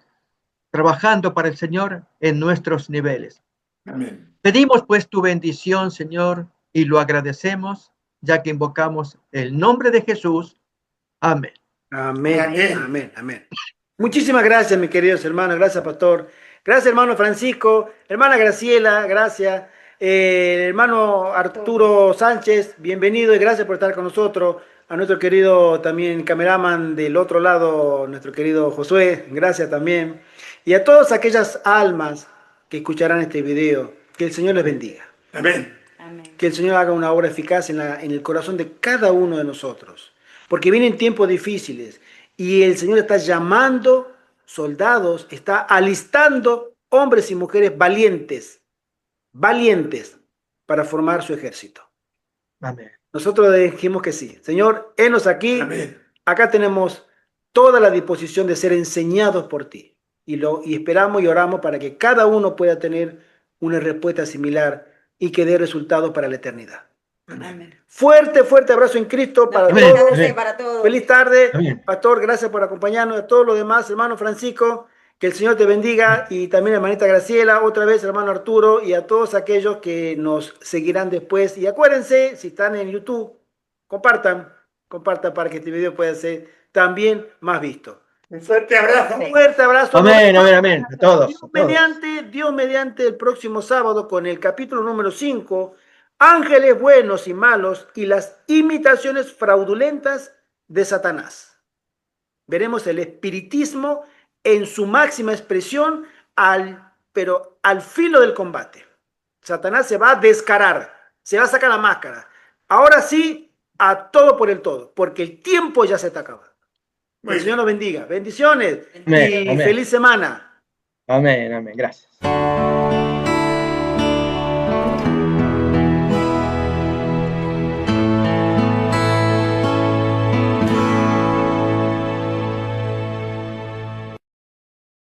C: trabajando para el Señor en nuestros niveles.
E: Amén.
C: Pedimos pues tu bendición, Señor, y lo agradecemos, ya que invocamos el nombre de Jesús. Amén.
A: Amén.
E: Amén.
A: Amén. Amén. Muchísimas gracias, mis queridos hermanos. Gracias, pastor. Gracias, hermano Francisco. Hermana Graciela, gracias. Hermano Arturo Sánchez, bienvenido y gracias por estar con nosotros. A nuestro querido también cameraman del otro lado, nuestro querido Josué, gracias también. Y a todas aquellas almas que escucharán este video, que el Señor les bendiga.
E: Amén.
B: Amén.
A: Que el Señor haga una obra eficaz en el corazón de cada uno de nosotros. Porque vienen tiempos difíciles y el Señor está llamando soldados, está alistando hombres y mujeres valientes para formar su ejército.
C: Amén.
A: Nosotros dijimos que sí. Señor, henos aquí.
E: Amén.
A: Acá tenemos toda la disposición de ser enseñados por ti. Y esperamos y oramos para que cada uno pueda tener una respuesta similar y que dé resultados para la eternidad.
B: Amén.
A: Fuerte abrazo en Cristo para
C: Amén.
A: todos.
C: Amén.
B: Para todos.
A: Feliz tarde.
C: Amén.
A: Pastor, gracias por acompañarnos. A todos los demás, hermano Francisco, que el Señor te bendiga. Y también a hermanita Graciela, otra vez hermano Arturo, y a todos aquellos que nos seguirán después. Y acuérdense, si están en YouTube, compartan para que este video pueda ser también más visto.
E: Un fuerte abrazo.
A: Un fuerte abrazo.
C: Amén, amén, amén. A todos.
A: Dios mediante el próximo sábado con el capítulo número 5, ángeles buenos y malos y las imitaciones fraudulentas de Satanás. Veremos el espiritismo en su máxima expresión, pero al filo del combate. Satanás se va a descarar, se va a sacar la máscara. Ahora sí, a todo por el todo, porque el tiempo ya se está acabando. Que el Señor nos bendiga. Bendiciones
C: Amén,
A: y
C: amén.
A: feliz semana.
C: Amén, amén. Gracias.